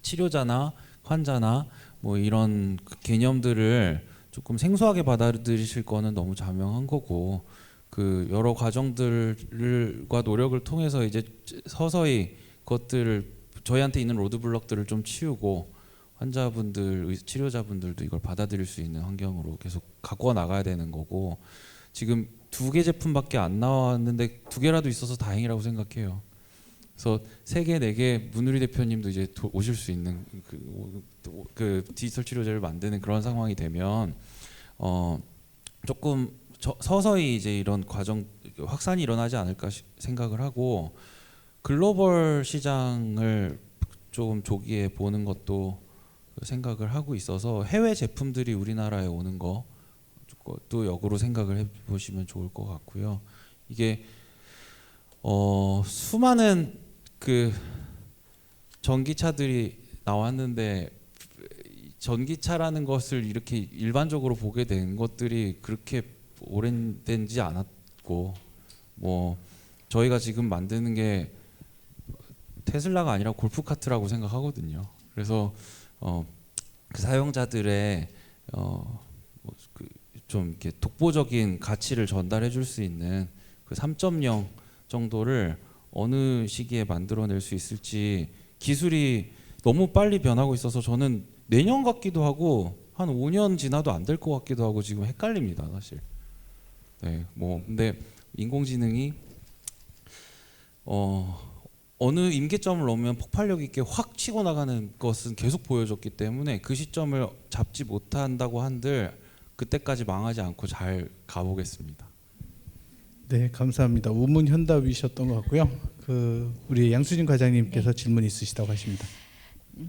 치료자나 환자나 뭐 이런 개념들을 조금 생소하게 받아들이실 거는 너무 자명한 거고 그 여러 과정들과 노력을 통해서 이제 서서히 그것들을 저희한테 있는 로드블럭들을 좀 치우고 환자분들, 치료자분들도 이걸 받아들일 수 있는 환경으로 계속 갖고 나가야 되는 거고 지금 2개 제품밖에 안 나왔는데 2개라도 있어서 다행이라고 생각해요. 그래서 3개, 4개 문우리 대표님도 이제 오실 수 있는 그 디지털 치료제를 만드는 그런 상황이 되면 조금 서서히 이제 이런 과정 확산이 일어나지 않을까 생각을 하고 글로벌 시장을 조금 조기에 보는 것도 생각을 하고 있어서 해외 제품들이 우리나라에 오는 것도 역으로 생각을 해보시면 좋을 것 같고요. 이게 수많은 그 전기차들이 나왔는데 전기차라는 것을 이렇게 일반적으로 보게 된 것들이 그렇게 오래된지 않았고 뭐 저희가 지금 만드는 게 테슬라가 아니라 골프카트라고 생각하거든요. 그래서 그 사용자들의 좀 이렇게 독보적인 가치를 전달해 줄 수 있는 그 3.0 정도를 어느 시기에 만들어낼 수 있을지 기술이 너무 빨리 변하고 있어서 저는 내년 같기도 하고 한 5년 지나도 안 될 것 같기도 하고 지금 헷갈립니다, 사실. 네, 뭐 근데 인공지능이 어느 임계점을 넘으면 폭발력 있게 확 치고 나가는 것은 계속 보여줬기 때문에 그 시점을 잡지 못한다고 한들 그때까지 망하지 않고 잘 가보겠습니다. 네, 감사합니다. 우문현답이셨던 것 같고요. 우리 양수진 과장님께서 네. 질문 있으시다고 하십니다.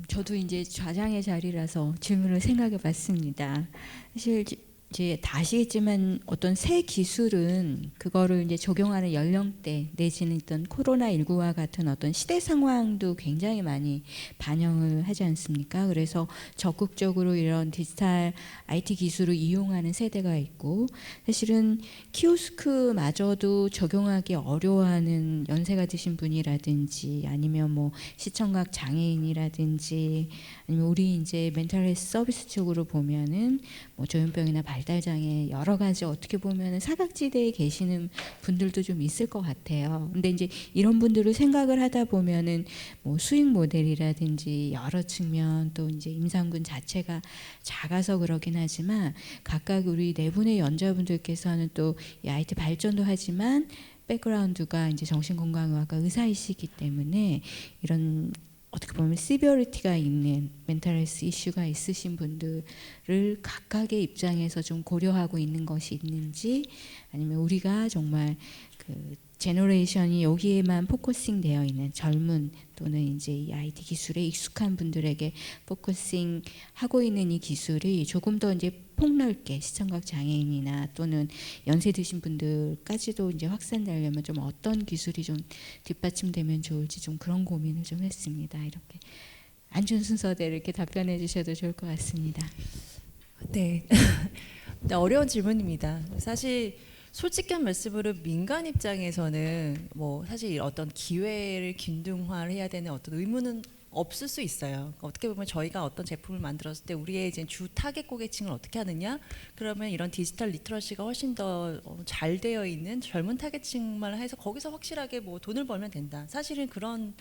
저도 이제 좌장의 자리라서 질문을 생각해봤습니다. 사실 이제 다 아시겠지만 어떤 새 기술은 그거를 이제 적용하는 연령대 내지는 어떤 코로나19와 같은 어떤 시대 상황도 굉장히 많이 반영을 하지 않습니까? 그래서 적극적으로 이런 디지털 IT 기술을 이용하는 세대가 있고 사실은 키오스크마저도 적용하기 어려워하는 연세가 드신 분이라든지 아니면 뭐 시청각 장애인이라든지 아니면 우리 이제 멘탈 헬스 서비스 쪽으로 보면은 뭐 조현병이나 발달장애 여러 가지 어떻게 보면은 사각지대에 계시는 분들도 좀 있을 것 같아요. 근데 이제 이런 분들을 생각을 하다 보면은 뭐 수익 모델이라든지 여러 측면 또 이제 임상군 자체가 작아서 그러긴 하지만 각각 우리 네 분의 연자분들께서는 또 이 IT 발전도 하지만 백그라운드가 이제 정신건강의학과 의사이시기 때문에 이런 어떻게 보면 시비어리티가 있는 멘탈 헬스 이슈가 있으신 분들을 각각의 입장에서 좀 고려하고 있는 것이 있는지 아니면 우리가 정말 그 제너레이션이 여기에만 포커싱 되어 있는 젊은 또는 이제 이 IT 기술에 익숙한 분들에게 포커싱 하고 있는 이 기술이 조금 더 이제 폭넓게 시청각 장애인이나 또는 연세 드신 분들까지도 이제 확산되려면 좀 어떤 기술이 좀 뒷받침되면 좋을지 좀 그런 고민을 좀 했습니다. 이렇게 앉은 순서대로 이렇게 답변해 주셔도 좋을 것 같습니다. 네. 네, 어려운 질문입니다. 사실 솔직한 말씀으로 민간 입장에서는 뭐 사실 어떤 기회를 균등화를 해야 되는 어떤 의무는 없을 수 있어요. 어떻게 보면 저희가 어떤 제품을 만들었을 때 우리의 이제 주 타겟 고객층을 어떻게 하느냐? 그러면 이런 디지털 리터러시가 훨씬 더 잘 되어 있는 젊은 타겟층만 해서 거기서 확실하게 뭐 돈을 벌면 된다. 사실은 그런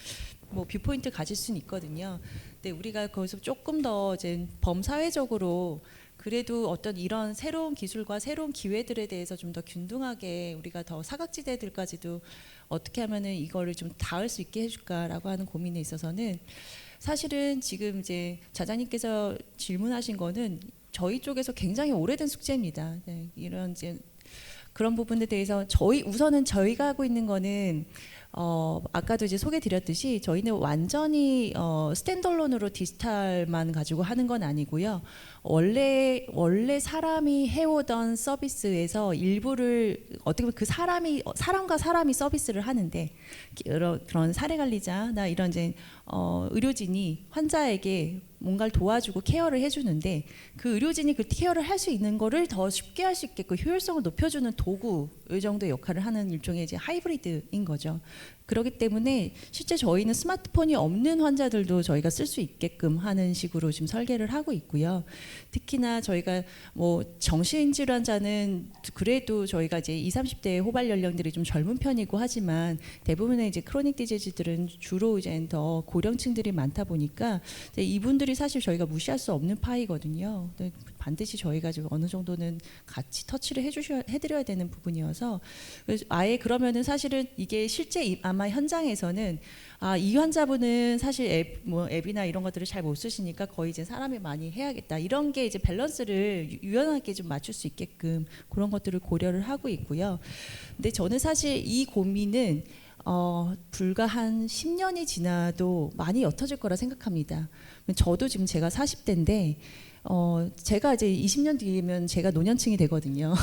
뭐 뷰포인트 가질 수는 있거든요. 근데 우리가 거기서 조금 더 이제 범사회적으로 그래도 어떤 이런 새로운 기술과 새로운 기회들에 대해서 좀 더 균등하게 우리가 더 사각지대들까지도 어떻게 하면은 이거를 좀 닿을 수 있게 해줄까라고 하는 고민에 있어서는 사실은 지금 이제 자장님께서 질문하신 거는 저희 쪽에서 굉장히 오래된 숙제입니다. 네, 이런 이제 그런 부분에 대해서 우선은 저희가 하고 있는 거는 아까도 이제 소개드렸듯이 저희는 완전히 스탠드얼론으로 디지털만 가지고 하는 건 아니고요. 원래 사람이 해오던 서비스에서 일부를 어떻게 보면 그 사람과 사람이 서비스를 하는데 그런 사례 관리자나 이런 이제 의료진이 환자에게 뭔가를 도와주고 케어를 해주는데 그 의료진이 그 케어를 할 수 있는 거를 더 쉽게 할 수 있게끔 효율성을 높여주는 도구 이 정도의 역할을 하는 일종의 이제 하이브리드인 거죠. 그렇기 때문에 실제 저희는 스마트폰이 없는 환자들도 저희가 쓸 수 있게끔 하는 식으로 지금 설계를 하고 있고요. 특히나 저희가 뭐 정신질환자는 그래도 저희가 이제 20, 30대 호발 연령들이 좀 젊은 편이고 하지만 대부분의 이제 크로닉 디지즈들은 주로 이제 더 고령층들이 많다 보니까 이제 이분들이 사실 저희가 무시할 수 없는 파이거든요. 반드시 저희가 좀 어느 정도는 같이 터치를 해드려야 되는 부분이어서 아예 그러면은 사실은 이게 실제 아마 현장에서는 이 환자분은 사실 앱이나 이런 것들을 잘 못 쓰시니까 거의 이제 사람이 많이 해야겠다 이런 게 이제 밸런스를 유연하게 좀 맞출 수 있게끔 그런 것들을 고려를 하고 있고요. 근데 저는 사실 이 고민은 불과 한 10년이 지나도 많이 옅어질 거라 생각합니다. 저도 지금 제가 40대인데 제가 이제 20년 뒤면 제가 노년층이 되거든요.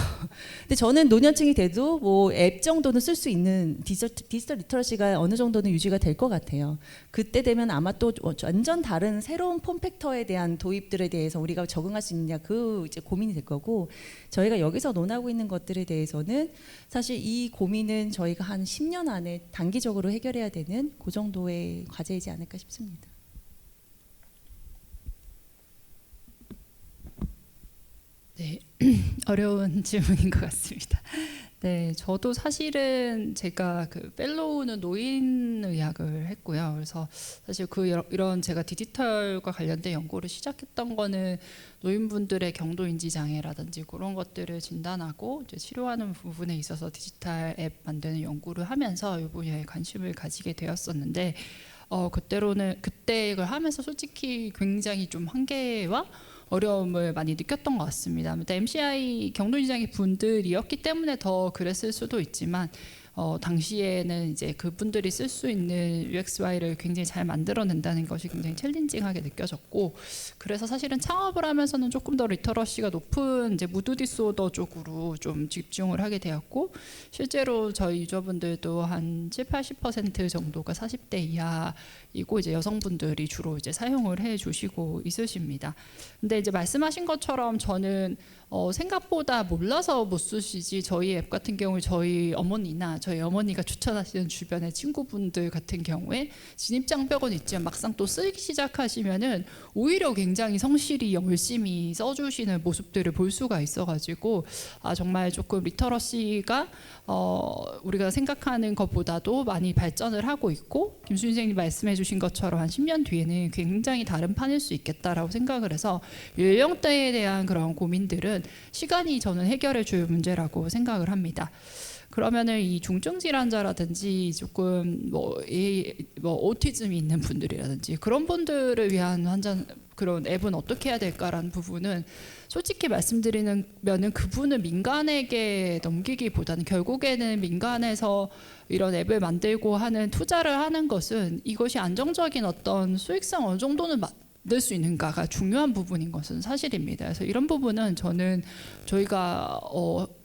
근데 저는 노년층이 돼도 뭐 앱 정도는 쓸 수 있는 디지털 리터러시가 어느 정도는 유지가 될 것 같아요. 그때 되면 아마 또 완전 다른 새로운 폼팩터에 대한 도입들에 대해서 우리가 적응할 수 있느냐 그 이제 고민이 될 거고 저희가 여기서 논하고 있는 것들에 대해서는 사실 이 고민은 저희가 한 10년 안에 단기적으로 해결해야 되는 그 정도의 과제이지 않을까 싶습니다. 네, 어려운 질문인 것 같습니다. 네, 저도 사실은 제가 그 펠로우는 노인의학을 했고요. 그래서 사실 이런 제가 디지털과 관련된 연구를 시작했던 거는 노인분들의 경도인지 장애라든지 그런 것들을 진단하고 이제 치료하는 부분에 있어서 디지털 앱 만드는 연구를 하면서 이 분야에 관심을 가지게 되었었는데 그때 이걸 하면서 솔직히 굉장히 좀 한계와 어려움을 많이 느꼈던 것 같습니다. MCI 경도인지장애 분들이었기 때문에 더 그랬을 수도 있지만 당시에는 이제 그분들이 쓸 수 있는 UX/Y를 굉장히 잘 만들어낸다는 것이 굉장히 챌린징하게 느껴졌고 그래서 사실은 창업을 하면서는 조금 더 리터러시가 높은 이제 무드 디스오더 쪽으로 좀 집중을 하게 되었고 실제로 저희 유저분들도 한 70-80% 정도가 40대 이하이고 이제 여성분들이 주로 이제 사용을 해주시고 있으십니다. 근데 이제 말씀하신 것처럼 저는 생각보다 몰라서 못 쓰시지 저희 앱 같은 경우 저희 어머니가 추천하시는 주변의 친구분들 같은 경우에 진입장벽은 있지만 막상 또 쓰기 시작하시면은 오히려 굉장히 성실히 열심히 써주시는 모습들을 볼 수가 있어가지고 정말 조금 리터러시가 우리가 생각하는 것보다도 많이 발전을 하고 있고 김수진 선생님 말씀해주신 것처럼 한 10년 뒤에는 굉장히 다른 판일 수 있겠다라고 생각을 해서 연령대에 대한 그런 고민들은 시간이 저는 해결해 줄 문제라고 생각을 합니다. 그러면은 이 중증 질환자라든지 조금 뭐 오티즘이 있는 분들이라든지 그런 분들을 위한 그런 앱은 어떻게 해야 될까라는 부분은 솔직히 말씀드리면은 그분을 민간에게 넘기기보다는 결국에는 민간에서 이런 앱을 만들고 하는 투자를 하는 것은 이것이 안정적인 어떤 수익성 어느 정도는 낼 수 있는가가 중요한 부분인 것은 사실입니다. 그래서 이런 부분은 저는 저희가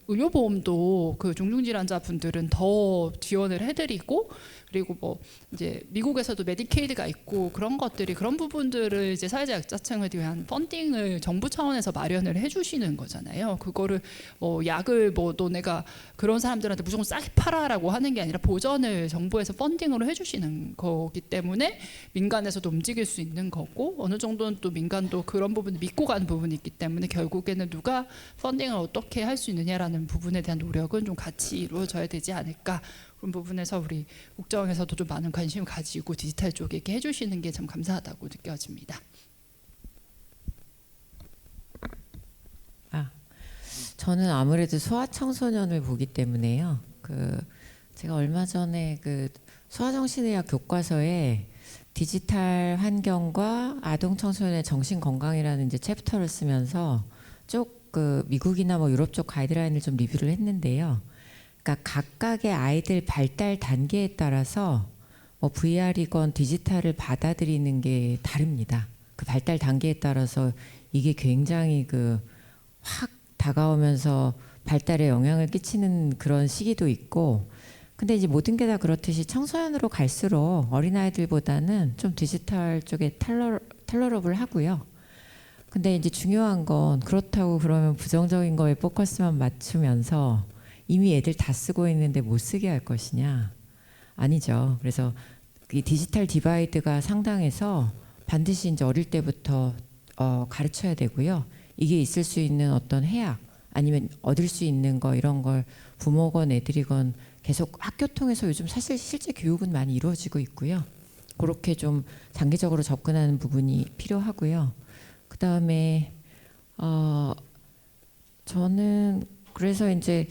의료보험도 그 중증질환자분들은 더 지원을 해드리고, 그리고 뭐 이제 미국에서도 메디케이드가 있고 그런 것들이, 그런 부분들을 이제 사회적 약자층을 위한 펀딩을 정부 차원에서 마련을 해주시는 거잖아요. 그거를 뭐 약을 뭐 너네가 그런 사람들한테 무조건 싸게 팔아라고 하는 게 아니라 보전을 정부에서 펀딩으로 해주시는 거기 때문에 민간에서도 움직일 수 있는 거고, 어느 정도는 또 민간도 그런 부분을 믿고 가는 부분이 있기 때문에 결국에는 누가 펀딩을 어떻게 할 수 있느냐라는 부분에 대한 노력은 좀 같이 이루어져야 되지 않을까. 그런 부분에서 우리 국정에서도 좀 많은 관심을 가지고 디지털 쪽에 이렇게 해주시는 게 참 감사하다고 느껴집니다. 저는 아무래도 소아청소년을 보기 때문에요. 제가 얼마 전에 소아정신의학 교과서에 디지털 환경과 아동 청소년의 정신 건강이라는 이제 챕터를 쓰면서 미국이나 뭐 유럽 쪽 가이드라인을 좀 리뷰를 했는데요. 그러니까 각각의 아이들 발달 단계에 따라서 뭐 VR이건 디지털을 받아들이는 게 다릅니다. 그 발달 단계에 따라서 이게 굉장히 확 다가오면서 발달에 영향을 끼치는 그런 시기도 있고, 근데 이제 모든 게 다 그렇듯이 청소년으로 갈수록 어린아이들보다는 좀 디지털 쪽에 털러러블 하고요. 근데 이제 중요한 건 그렇다고 그러면 부정적인 거에 포커스만 맞추면서 이미 애들 다 쓰고 있는데 못 쓰게 할 것이냐? 아니죠. 그래서 이 디지털 디바이드가 상당해서 반드시 이제 어릴 때부터 가르쳐야 되고요. 이게 있을 수 있는 어떤 해악 아니면 얻을 수 있는 거, 이런 걸 부모건 애들이건 계속 학교 통해서 요즘 사실 실제 교육은 많이 이루어지고 있고요. 그렇게 좀 장기적으로 접근하는 부분이 필요하고요. 그 다음에 저는 그래서 이제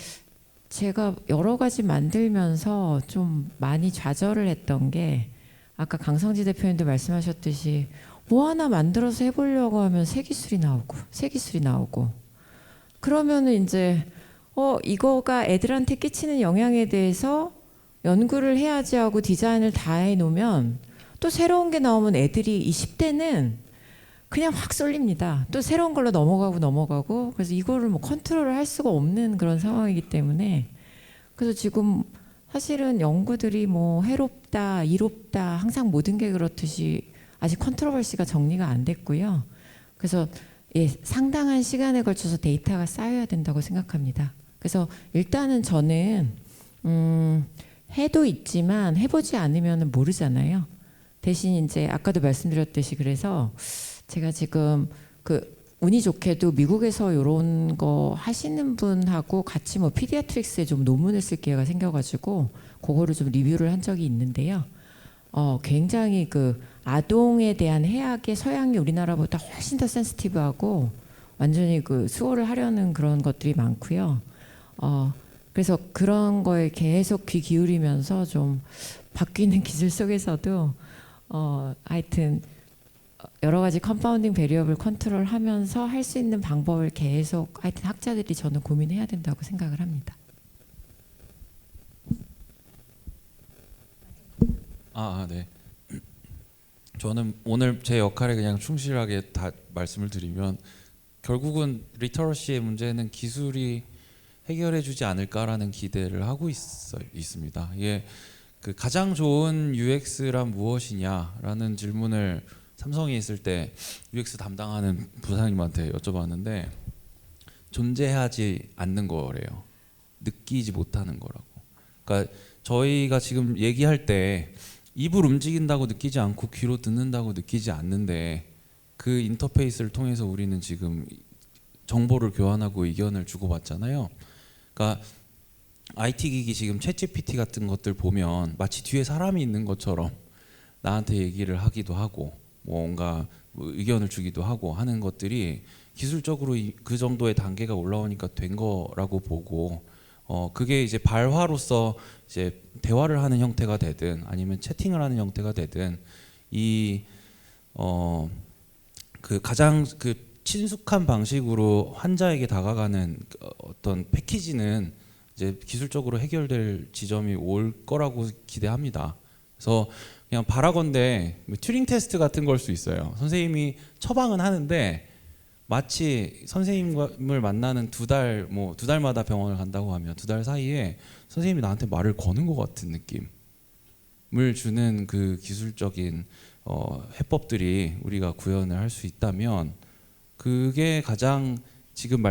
제가 여러 가지 만들면서 좀 많이 좌절을 했던 게, 아까 강성지 대표님도 말씀하셨듯이 뭐 하나 만들어서 해보려고 하면 새 기술이 나오고 그러면은 이제 이거가 애들한테 끼치는 영향에 대해서 연구를 해야지 하고 디자인을 다 해놓으면 또 새로운 게 나오면 애들이 20대는 그냥 확 쏠립니다. 또 새로운 걸로 넘어가고 그래서 이거를 뭐 컨트롤을 할 수가 없는 그런 상황이기 때문에, 그래서 지금 사실은 연구들이 뭐 해롭다 이롭다 항상 모든 게 그렇듯이 아직 컨트로버시가 정리가 안 됐고요. 그래서 상당한 시간에 걸쳐서 데이터가 쌓여야 된다고 생각합니다. 그래서 일단은 저는 해도 있지만 해보지 않으면 모르잖아요. 대신 이제 아까도 말씀드렸듯이, 그래서 제가 지금 운이 좋게도 미국에서 이런 거 하시는 분하고 같이 뭐 피디아트릭스에 좀 논문을 쓸 기회가 생겨가지고 그거를 좀 리뷰를 한 적이 있는데요. 굉장히 아동에 대한 해악의 서양이 우리나라보다 훨씬 더 센시티브하고 완전히 수호를 하려는 그런 것들이 많고요. 그래서 그런 거에 계속 귀 기울이면서 좀 바뀌는 기술 속에서도 하여튼 여러 가지 컴파운딩 베리어블 컨트롤하면서 할 수 있는 방법을 계속 하여튼 학자들이 저는 고민해야 된다고 생각을 합니다. 네. 저는 오늘 제 역할에 그냥 충실하게 다 말씀을 드리면, 결국은 리터러시의 문제는 기술이 해결해주지 않을까라는 기대를 하고 있습니다. 이게 가장 좋은 UX란 무엇이냐라는 질문을 삼성에 있을 때 UX 담당하는 부사님한테 여쭤봤는데, 존재하지 않는 거래요. 느끼지 못하는 거라고. 그러니까 저희가 지금 얘기할 때 입을 움직인다고 느끼지 않고 귀로 듣는다고 느끼지 않는데, 그 인터페이스를 통해서 우리는 지금 정보를 교환하고 의견을 주고받잖아요. 그러니까 IT 기기 지금 챗GPT 같은 것들 보면 마치 뒤에 사람이 있는 것처럼 나한테 얘기를 하기도 하고 뭔가 의견을 주기도 하고 하는 것들이 기술적으로 그 정도의 단계가 올라오니까 된 거라고 보고, 그게 이제 발화로서 이제 대화를 하는 형태가 되든 아니면 채팅을 하는 형태가 되든 가장 친숙한 방식으로 환자에게 다가가는 어떤 패키지는 이제 기술적으로 해결될 지점이 올 거라고 기대합니다. 그래서 그냥 바라건대 튜링 테스트 같은 걸 수 있어요. 선생님이 처방은 하는데 마치 선생님을 만나는 두 달마다 병원을 간다고 하면 2달 사이에 선생님이 나한테 말을 거는 것 같은 느낌을 주는 그 기술적인 해법들이 우리가 구현을 할 수 있다면 그게 가장 지금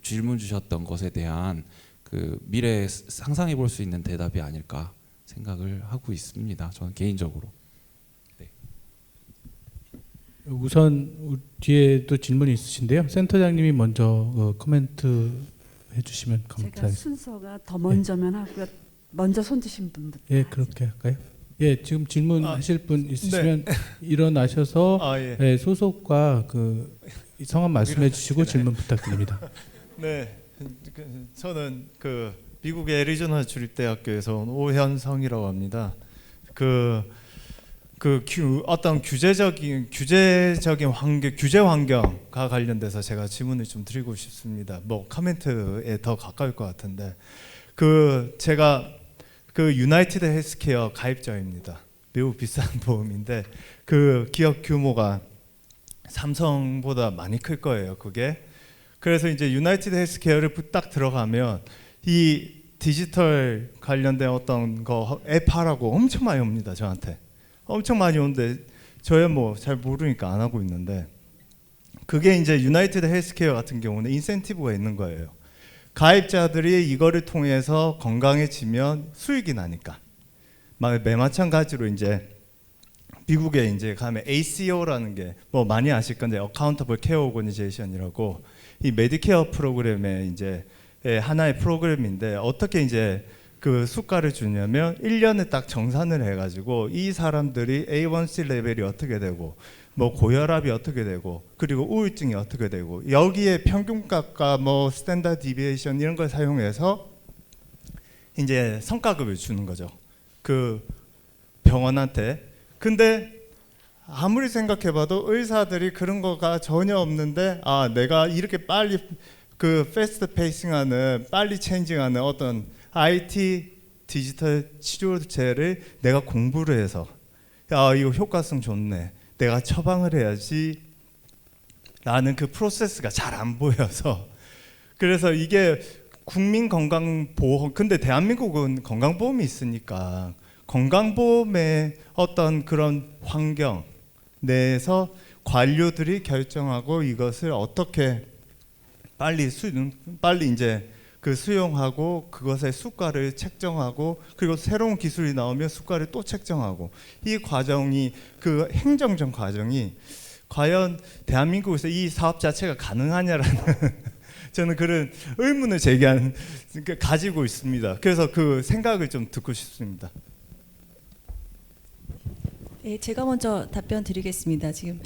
질문 주셨던 것에 대한 그 미래에 상상해 볼 수 있는 대답이 아닐까 생각을 하고 있습니다. 저는 개인적으로. 우선 뒤에 또 질문이 있으신데요. 센터장님이 먼저 코멘트 해주시면 제가 감사하겠습니다. 순서가 더 먼저면 하고요. 먼저 손 드신 분부터. 예, 그렇게 할까요? 예, 지금 질문하실 분 있으시면 네. 일어나셔서 예. 예, 소속과 그 성함 말씀해 주시고 질문 부탁드립니다. 네, 저는 그 미국의 애리조나 주립대학교에서 온 오현성이라고 합니다. 어떤 규제적인 규제 환경과 관련돼서 제가 질문을 좀 드리고 싶습니다. 뭐 코멘트에 더 가까울 것 같은데 제가 유나이티드 헬스케어 가입자입니다. 매우 비싼 보험인데 그 기업 규모가 삼성보다 많이 클 거예요. 그게 그래서 이제 유나이티드 헬스케어를 딱 들어가면 이 디지털 관련된 어떤 거 앱 하라고 엄청 많이 옵니다. 저한테 엄청 많이 오는데 저야 뭐 잘 모르니까 안 하고 있는데 그게 이제 유나이티드 헬스케어 같은 경우는 인센티브가 있는 거예요. 가입자들이 이거를 통해서 건강해지면 수익이 나니까. 마찬가지로 이제 미국에 이제 가면 ACO라는 게 뭐 많이 아실 건데 Accountable Care Organization이라고 이 메디케어 프로그램의 이제 하나의 프로그램인데 어떻게 이제 그 수가를 주냐면 1년에 딱 정산을 해가지고 이 사람들이 A1C 레벨이 어떻게 되고 뭐 고혈압이 어떻게 되고 그리고 우울증이 어떻게 되고 여기에 평균값과 뭐 스탠다드 디비에이션 이런 걸 사용해서 이제 성과급을 주는 거죠. 그 병원한테. 근데 아무리 생각해봐도 의사들이 그런 거가 전혀 없는데 내가 이렇게 빨리 그 패스트 페이싱하는 빨리 체인징하는 어떤 IT 디지털 치료제를 내가 공부를 해서 이거 효과성 좋네. 내가 처방을 해야지 라는 그 프로세스가 잘 안 보여서 그래서 이게 국민건강보험 근데 대한민국은 건강보험이 있으니까 건강보험의 어떤 그런 환경 내에서 관료들이 결정하고 이것을 어떻게 빨리 이제 그 수용하고 그것의 수가를 책정하고 그리고 새로운 기술이 나오면 수가를 또 책정하고 이 과정이 그 행정적 과정이 과연 대한민국에서 이 사업 자체가 가능하냐라는 저는 그런 의문을 가지고 있습니다. 그래서 그 생각을 좀 듣고 싶습니다. 예, 제가 먼저 답변 드리겠습니다. 지금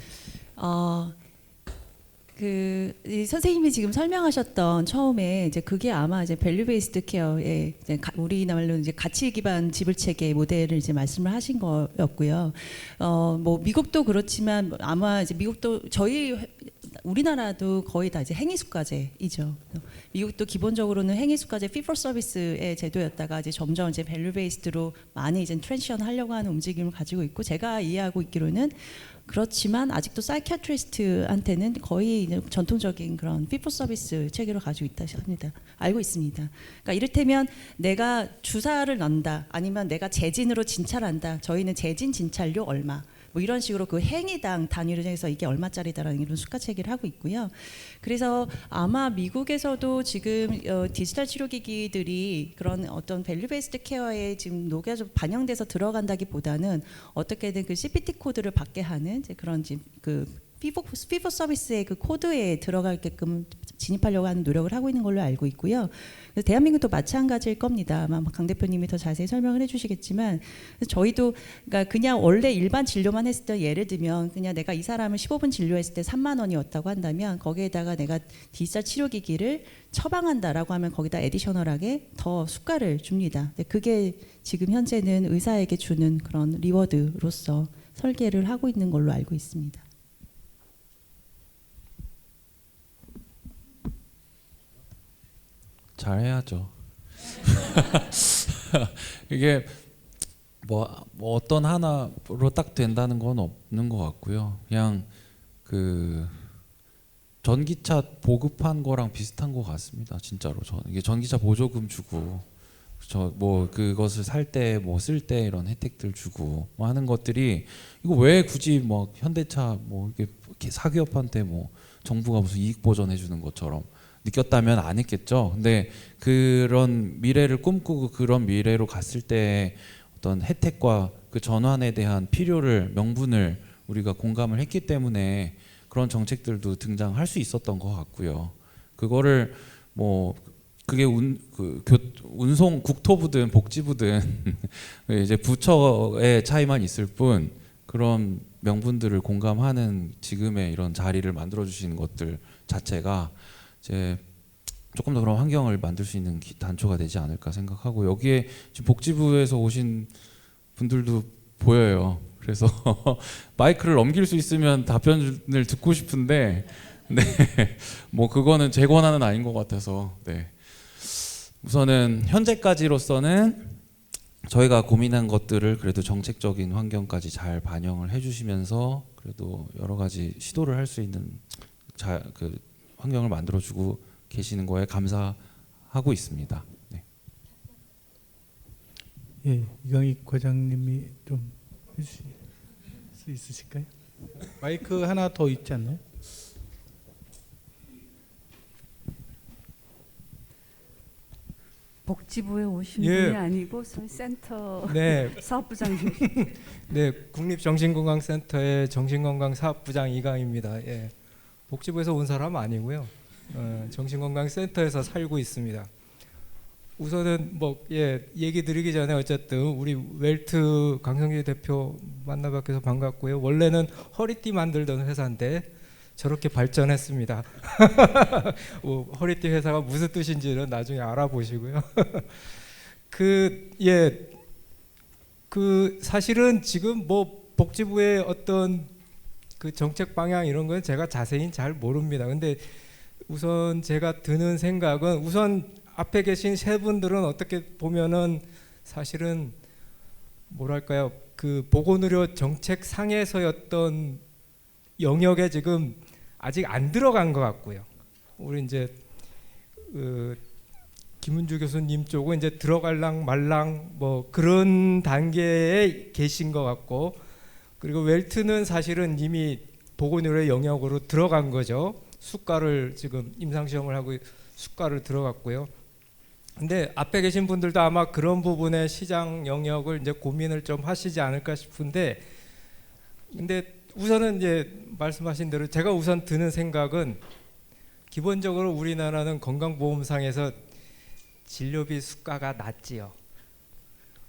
이 선생님이 지금 설명하셨던 처음에 이제 그게 아마 이제 밸류 베이스드 케어의 우리나라로 이제 가치 기반 지불 체계 모델을 이제 말씀을 하신 거였고요. 뭐 미국도 그렇지만 아마 이제 미국도 우리나라도 거의 다 이제 행위수가제이죠. 미국도 기본적으로는 행위수가제 fee for service의 제도였다가 이제 점점 이제 밸류 베이스드로 많이 이제 트랜지션 하려고 하는 움직임을 가지고 있고 제가 이해하고 있기로는 그렇지만 아직도 사이키아트리스트한테는 거의 이제 전통적인 그런 fee for service 체계를 가지고 있다 합니다. 알고 있습니다. 그러니까 이를테면 내가 주사를 넣는다 아니면 내가 재진으로 진찰한다. 저희는 재진 진찰료 얼마. 뭐 이런 식으로 그 행위당 단위로 해서 이게 얼마짜리다라는 이런 수가 체계를 하고 있고요. 그래서 아마 미국에서도 지금 디지털 치료기기들이 그런 어떤 밸류 베이스드 케어에 지금 녹여서 반영돼서 들어간다기보다는 어떻게든 그 CPT 코드를 받게 하는 이제 그런 그 피포 서비스의 그 코드에 들어가게끔 진입하려고 하는 노력을 하고 있는 걸로 알고 있고요. 대한민국도 마찬가지일 겁니다. 아마 강 대표님이 더 자세히 설명을 해주시겠지만 저희도 그러니까 그냥 원래 일반 진료만 했을 때 예를 들면 그냥 내가 이 사람을 15분 진료했을 때 3만 원이었다고 한다면 거기에다가 내가 디지털 치료기기를 처방한다라고 하면 거기다 에디셔널하게 더 수가를 줍니다. 그게 지금 현재는 의사에게 주는 그런 리워드로서 설계를 하고 있는 걸로 알고 있습니다. 잘해야죠. 이게 뭐 어떤 하나로 딱 된다는 건 없는 것 같고요. 그냥 전기차 보급한 거랑 비슷한 것 같습니다. 진짜로 이게 전기차 보조금 주고 뭐 그것을 살 때 뭐 쓸 때 이런 혜택들 주고 뭐 하는 것들이 이거 왜 굳이 뭐 현대차 뭐 이렇게 사기업한테 뭐 정부가 무슨 이익 보전해 주는 것처럼 느꼈다면 안 했겠죠. 근데 그런 미래를 꿈꾸고 그런 미래로 갔을 때 어떤 혜택과 그 전환에 대한 필요를 명분을 우리가 공감을 했기 때문에 그런 정책들도 등장할 수 있었던 것 같고요. 그거를 뭐 그게 운송 국토부든 복지부든 이제 부처의 차이만 있을 뿐 그런 명분들을 공감하는 지금의 이런 자리를 만들어 주시는 것들 자체가 이제 조금 더 그런 환경을 만들 수 있는 단초가 되지 않을까 생각하고 여기에 지금 복지부에서 오신 분들도 보여요. 그래서 마이크를 넘길 수 있으면 답변을 듣고 싶은데 네, 뭐 그거는 제 권한은 아닌 것 같아서 네. 우선은 현재까지로서는 저희가 고민한 것들을 그래도 정책적인 환경까지 잘 반영을 해주시면서 그래도 여러 가지 시도를 할 수 있는 그 환경을 만들어주고 계시는 거에 감사하고 있습니다. 네. 예, 이강익 과장님이 좀 해주실 수 있으실까요? 마이크 하나 더 있지 않나요? 복지부에 오신 예. 분이 아니고 저희 센터 네, 사업부장님. 네, 국립정신건강센터의 정신건강사업부장 이강입니다. 예, 복지부에서 온 사람 아니고요. 정신건강센터에서 살고 있습니다. 우선은 뭐 얘기 드리기 전에 어쨌든 우리 웰트 강성기 대표 만나뵙게 해서 반갑고요. 원래는 허리띠 만들던 회사인데 저렇게 발전했습니다. 허리띠 회사가 무슨 뜻인지는 나중에 알아보시고요. 그 사실은 지금 뭐 복지부의 어떤 그 정책 방향 이런 건 제가 자세히 잘 모릅니다. 근데 우선 제가 드는 생각은 우선 앞에 계신 세 분들은 어떻게 보면은 사실은 뭐랄까요, 그 보건의료 정책 상에서의 어떤 영역에 지금 아직 안 들어간 것 같고요. 우리 이제 김은주 교수님 쪽은 이제 들어갈랑 말랑 뭐 그런 단계에 계신 것 같고, 그리고 웰트는 사실은 이미 보건의료 영역으로 들어간 거죠. 수가를 지금 임상시험을 하고 수가를 들어갔고요. 근데 앞에 계신 분들도 아마 그런 부분의 시장 영역을 이제 고민을 좀 하시지 않을까 싶은데, 근데 우선은 이제 말씀하신 대로 제가 우선 드는 생각은 기본적으로 우리나라는 건강보험상에서 진료비 수가가 낮지요.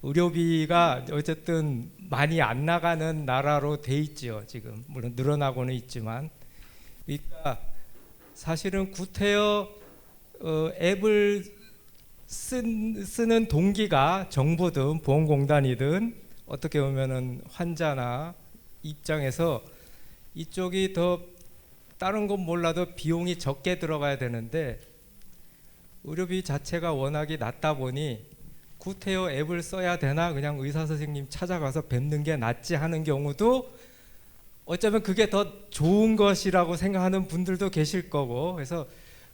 의료비가 어쨌든 많이 안 나가는 나라로 돼 있지요. 지금 물론 늘어나고는 있지만, 그러니까 사실은 구태여 앱을 쓰는 동기가 정부든 보험공단이든 어떻게 보면은 환자나 입장에서 이쪽이 더 다른 건 몰라도 비용이 적게 들어가야 되는데 의료비 자체가 워낙에 낮다 보니 구태여 앱을 써야 되나 그냥 의사 선생님 찾아가서 뵙는 게 낫지 하는 경우도 어쩌면 그게 더 좋은 것이라고 생각하는 분들도 계실 거고, 그래서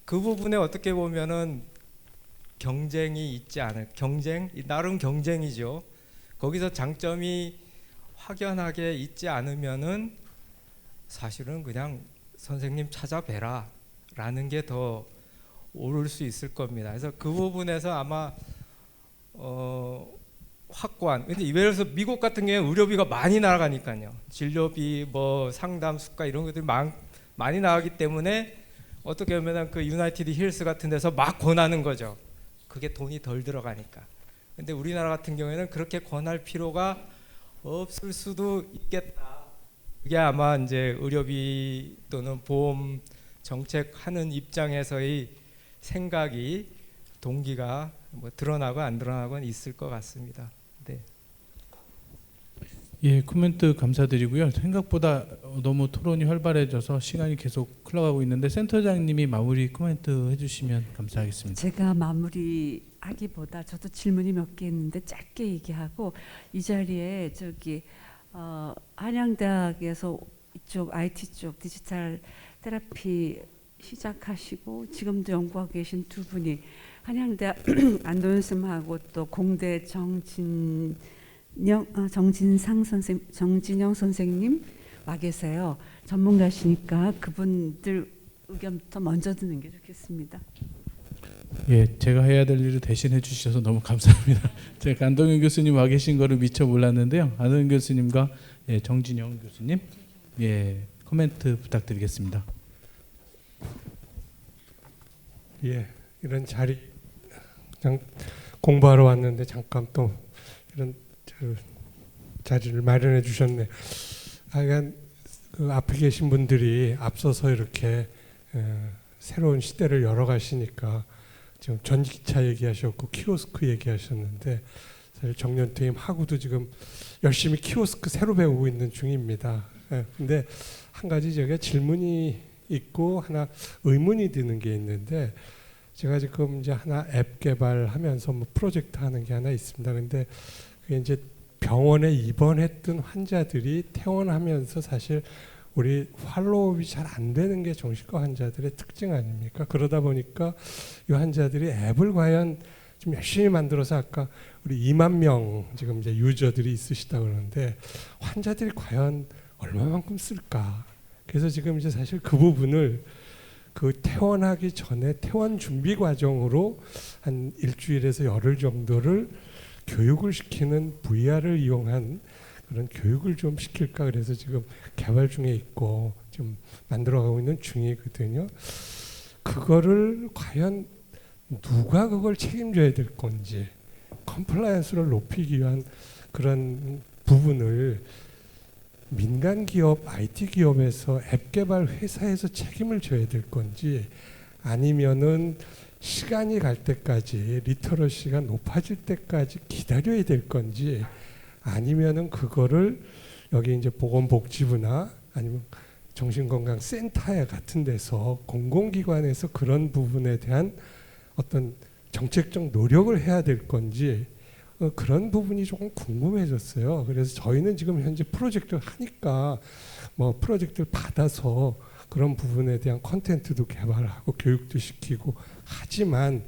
그 부분에 어떻게 보면은 경쟁이 있지 않을, 나름 경쟁이죠. 거기서 장점이 확연하게 있지 않으면은 사실은 그냥 선생님 찾아뵈라 라는 게 더 옳을 수 있을 겁니다. 그래서 그 부분에서 아마 확고한, 근데 예를 들어서 미국 같은 경우에 의료비가 많이 나가니까요. 진료비 뭐 상담 수가 이런 것들이 많이 나가기 때문에 어떻게 보면 그 유나이티드 힐스 같은 데서 막 권하는 거죠. 그게 돈이 덜 들어가니까. 근데 우리나라 같은 경우에는 그렇게 권할 필요가 없을 수도 있겠다. 그게 아마 이제 의료비 또는 보험 정책하는 입장에서의 생각이, 동기가 뭐 드러나고 안 드러나고는 있을 것 같습니다. 네. 예, 코멘트 감사드리고요. 생각보다 너무 토론이 활발해져서 시간이 계속 흘러가고 있는데 센터장님이 마무리 코멘트 해주시면 감사하겠습니다. 제가 마무리하기보다 저도 질문이 몇 개 있는데 짧게 얘기하고, 이 자리에 저기 한양대학에서 이쪽 IT 쪽 디지털 테라피 시작하시고 지금도 연구하고 계신 두 분이 한양대 안도현쌤하고 또 공대 정진영 선생님 와 계세요. 전문가시니까 그분들 의견부터 먼저 듣는 게 좋겠습니다. 예, 제가 해야 될 일을 대신해 주셔서 너무 감사합니다. 제가 안동현 교수님 와 계신 거를 미처 몰랐는데요. 안동현 교수님과 정진영 교수님, 코멘트 부탁드리겠습니다. 예, 이런 자리 그냥 공부하러 왔는데 잠깐 또 이런 자리를 마련해 주셨네. 하여간 그 앞에 계신 분들이 앞서서 이렇게 새로운 시대를 열어가시니까 지금 전기차 얘기하셨고 키오스크 얘기하셨는데 사실 정년퇴임 하고도 지금 열심히 키오스크 새로 배우고 있는 중입니다. 근데 한 가지 제가 질문이 있고 하나 의문이 드는 게 있는데 제가 지금 이제 하나 앱 개발하면서 뭐 프로젝트 하는 게 하나 있습니다. 근데 그게 이제 병원에 입원했던 환자들이 퇴원하면서 사실 우리 팔로우업이 잘 안 되는 게 정신과 환자들의 특징 아닙니까? 그러다 보니까 이 환자들이 앱을 과연 좀 열심히 만들어서 아까 우리 2만 명 지금 이제 유저들이 있으시다 그러는데 환자들이 과연 얼마만큼 쓸까? 그래서 지금 이제 사실 그 부분을 그 퇴원하기 전에 퇴원 준비 과정으로 한 일주일에서 열흘 정도를 교육을 시키는 VR을 이용한 그런 교육을 좀 시킬까 그래서 지금 개발 중에 있고 좀 만들어가고 있는 중이거든요. 그거를 과연 누가 그걸 책임져야 될 건지 컴플라이언스를 높이기 위한 그런 부분을 민간 기업, IT 기업에서 앱 개발 회사에서 책임을 져야 될 건지 아니면은 시간이 갈 때까지 리터러시가 높아질 때까지 기다려야 될 건지 아니면은 그거를 여기 이제 보건복지부나 아니면 정신건강센터 같은 데서 공공기관에서 그런 부분에 대한 어떤 정책적 노력을 해야 될 건지 그런 부분이 조금 궁금해졌어요. 그래서 저희는 지금 현재 프로젝트를 하니까 뭐 프로젝트를 받아서 그런 부분에 대한 콘텐츠도 개발하고 교육도 시키고 하지만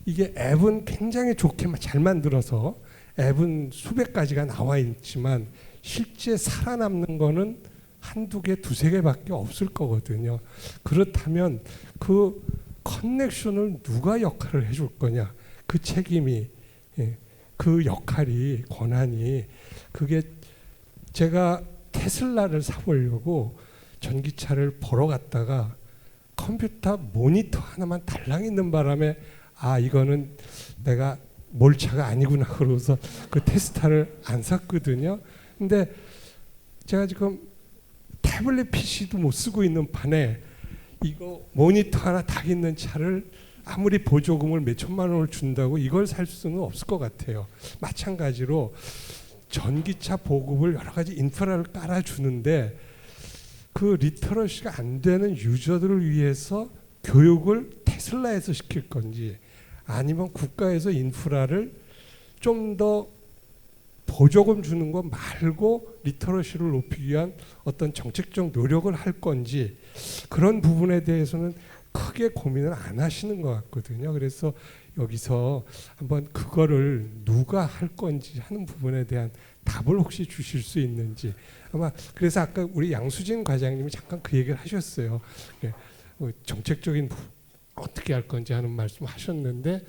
이게 앱은 굉장히 좋게 잘 만들어서 앱은 수백 가지가 나와 있지만 실제 살아남는 거는 한두 개, 두세 개밖에 없을 거거든요. 그렇다면 그 커넥션을 누가 역할을 해줄 거냐? 그 책임이 그 역할이 권한이 그게 제가 테슬라를 사보려고 전기차를 보러 갔다가 컴퓨터 모니터 하나만 달랑 있는 바람에 아 이거는 내가 몰차가 아니구나 그러고서 그 테스타를 안 샀거든요. 근데 제가 지금 태블릿 PC도 못 쓰고 있는 판에 이거 모니터 하나 딱 있는 차를 아무리 보조금을 몇 천만 원을 준다고 이걸 살 수는 없을 것 같아요. 마찬가지로 전기차 보급을 여러 가지 인프라를 깔아주는데 그 리터러시가 안 되는 유저들을 위해서 교육을 테슬라에서 시킬 건지 아니면 국가에서 인프라를 좀 더 보조금 주는 거 말고 리터러시를 높이기 위한 어떤 정책적 노력을 할 건지 그런 부분에 대해서는 크게 고민을 안 하시는 것 같거든요. 그래서 여기서 한번 그거를 누가 할 건지 하는 부분에 대한 답을 혹시 주실 수 있는지 아마 그래서 아까 우리 양수진 과장님이 잠깐 그 얘기를 하셨어요. 정책적인 어떻게 할 건지 하는 말씀 하셨는데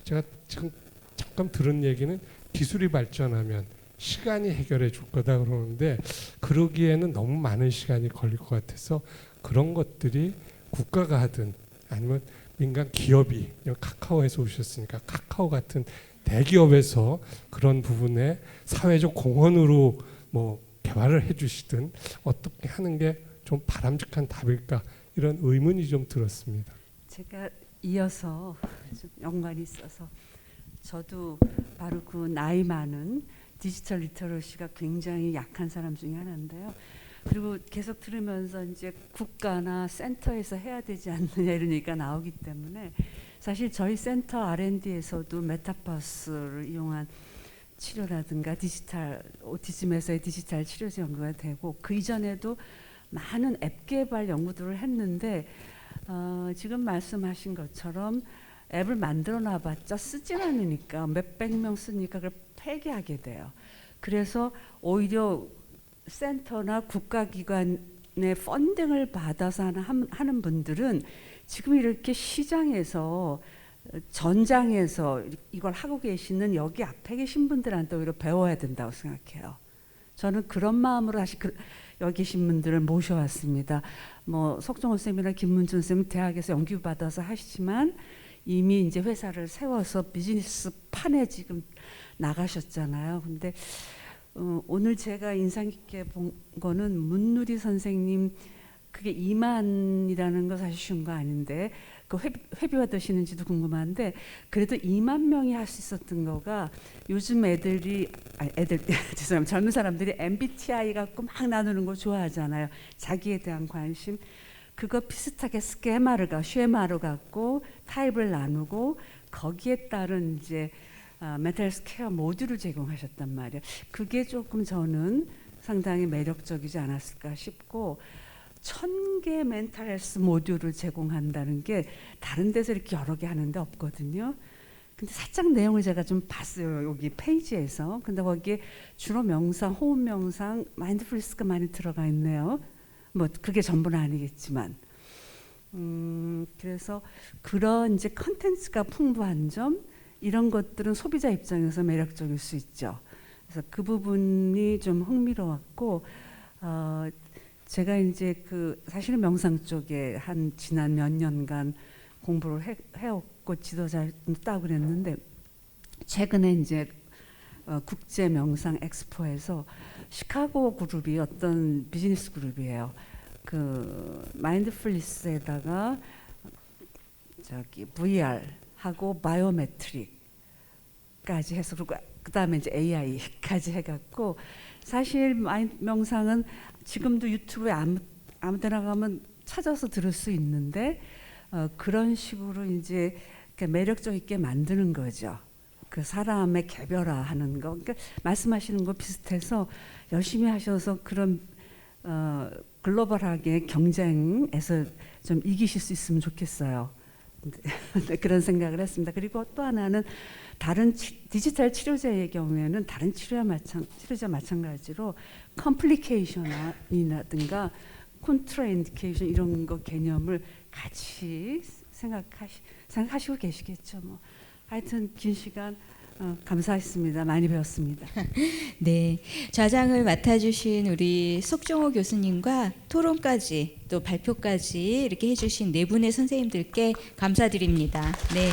제가 지금 잠깐 들은 얘기는 기술이 발전하면 시간이 해결해 줄 거다 그러는데 그러기에는 너무 많은 시간이 걸릴 것 같아서 그런 것들이 국가가 하든 아니면 민간 기업이 카카오에서 오셨으니까 카카오 같은 대기업에서 그런 부분에 사회적 공헌으로 뭐 개발을 해주시든 어떻게 하는 게 좀 바람직한 답일까 이런 의문이 좀 들었습니다. 제가 이어서 좀 연관이 있어서 저도 바로 그 나이 많은 디지털 리터러시가 굉장히 약한 사람 중에 하나인데요. 그리고 계속 들으면서 이제 국가나 센터에서 해야 되지 않느냐 이런 얘기가 나오기 때문에 사실 저희 센터 R&D에서도 메타버스를 이용한 치료라든가 디지털 오티즘에서의 디지털 치료제 연구가 되고 그 이전에도 많은 앱 개발 연구들을 했는데 지금 말씀하신 것처럼 앱을 만들어 놔봤자 쓰진 않으니까 몇백 명 쓰니까 그걸 폐기하게 돼요. 그래서 오히려 센터나 국가기관의 펀딩을 받아서 하는 분들은 지금 이렇게 시장에서 전장에서 이걸 하고 계시는 여기 앞에 계신 분들한테 오히려 배워야 된다고 생각해요. 저는 그런 마음으로 다시 여기 계신 분들을 모셔왔습니다. 뭐 석정호 쌤이나 김문준 쌤은 대학에서 연구 받아서 하시지만 이미 이제 회사를 세워서 비즈니스 판에 지금 나가셨잖아요. 근데 오늘 제가 인상 깊게 본 거는 문누리 선생님 그게 2만이라는 거 사실 쉬운 거 아닌데 그 회비 받으시는지도 궁금한데 그래도 2만 명이 할 수 있었던 거가 요즘 애들 죄송합니다. 젊은 사람들이 MBTI 갖고 막 나누는 거 좋아하잖아요. 자기에 대한 관심 그거 비슷하게 쉐마를 갖고 타입을 나누고 거기에 따른 이제 멘탈 스퀘어 모듈을 제공하셨단 말이에요. 그게 조금 저는 상당히 매력적이지 않았을까 싶고 1000개 멘탈 헬스 모듈을 제공한다는 게 다른 데서 이렇게 여러 개 하는데 없거든요. 근데 살짝 내용을 제가 좀 봤어요. 여기 페이지에서. 근데 거기에 주로 명상, 호흡 명상, 마인드풀니스가 많이 들어가 있네요. 뭐 그게 전부는 아니겠지만. 그래서 그런 이제 컨텐츠가 풍부한 점 이런 것들은 소비자 입장에서 매력적일 수 있죠. 그래서 그 부분이 좀 흥미로웠고 제가 이제 그 사실은 명상 쪽에 지난 몇 년간 공부를 해왔고 지도자를 따고 그랬는데 최근에 이제 국제 명상 엑스포에서 시카고 그룹이 어떤 비즈니스 그룹이에요. 그 마인드풀니스에다가 저기 VR 하고 바이오메트릭까지 해서 그다음에 이제 AI까지 해갖고 사실 명상은 지금도 유튜브에 아무 데나 가면 찾아서 들을 수 있는데 그런 식으로 이제 매력적 있게 만드는 거죠. 그 사람의 개별화하는 거. 그러니까 말씀하시는 거 비슷해서 열심히 하셔서 그런 글로벌하게 경쟁에서 좀 이기실 수 있으면 좋겠어요. 그런 생각을 했습니다. 그리고 또 하나는 다른 디지털 치료제의 경우에는 다른 치료와 마찬가지로 컴플리케이션이라든가 콘트라인디케이션 이런 거 개념을 같이 생각하시고 계시겠죠. 뭐 하여튼 긴 시간 감사했습니다. 많이 배웠습니다. 네, 좌장을 맡아주신 우리 석정호 교수님과 토론까지 또 발표까지 이렇게 해주신 네 분의 선생님들께 감사드립니다. 네.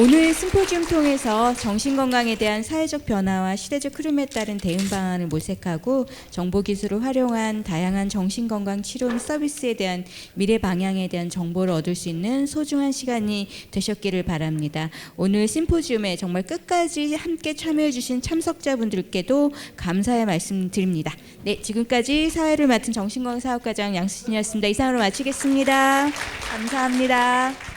오늘 심포지움 통해서 정신건강에 대한 사회적 변화와 시대적 흐름에 따른 대응 방안을 모색하고 정보기술을 활용한 다양한 정신건강 치료 및 서비스에 대한 미래 방향에 대한 정보를 얻을 수 있는 소중한 시간이 되셨기를 바랍니다. 오늘 심포지움에 정말 끝까지 함께 참여해 주신 참석자분들께도 감사의 말씀 드립니다. 네, 지금까지 사회를 맡은 정신건강 사업과장 양수진이었습니다. 이상으로 마치겠습니다. 감사합니다.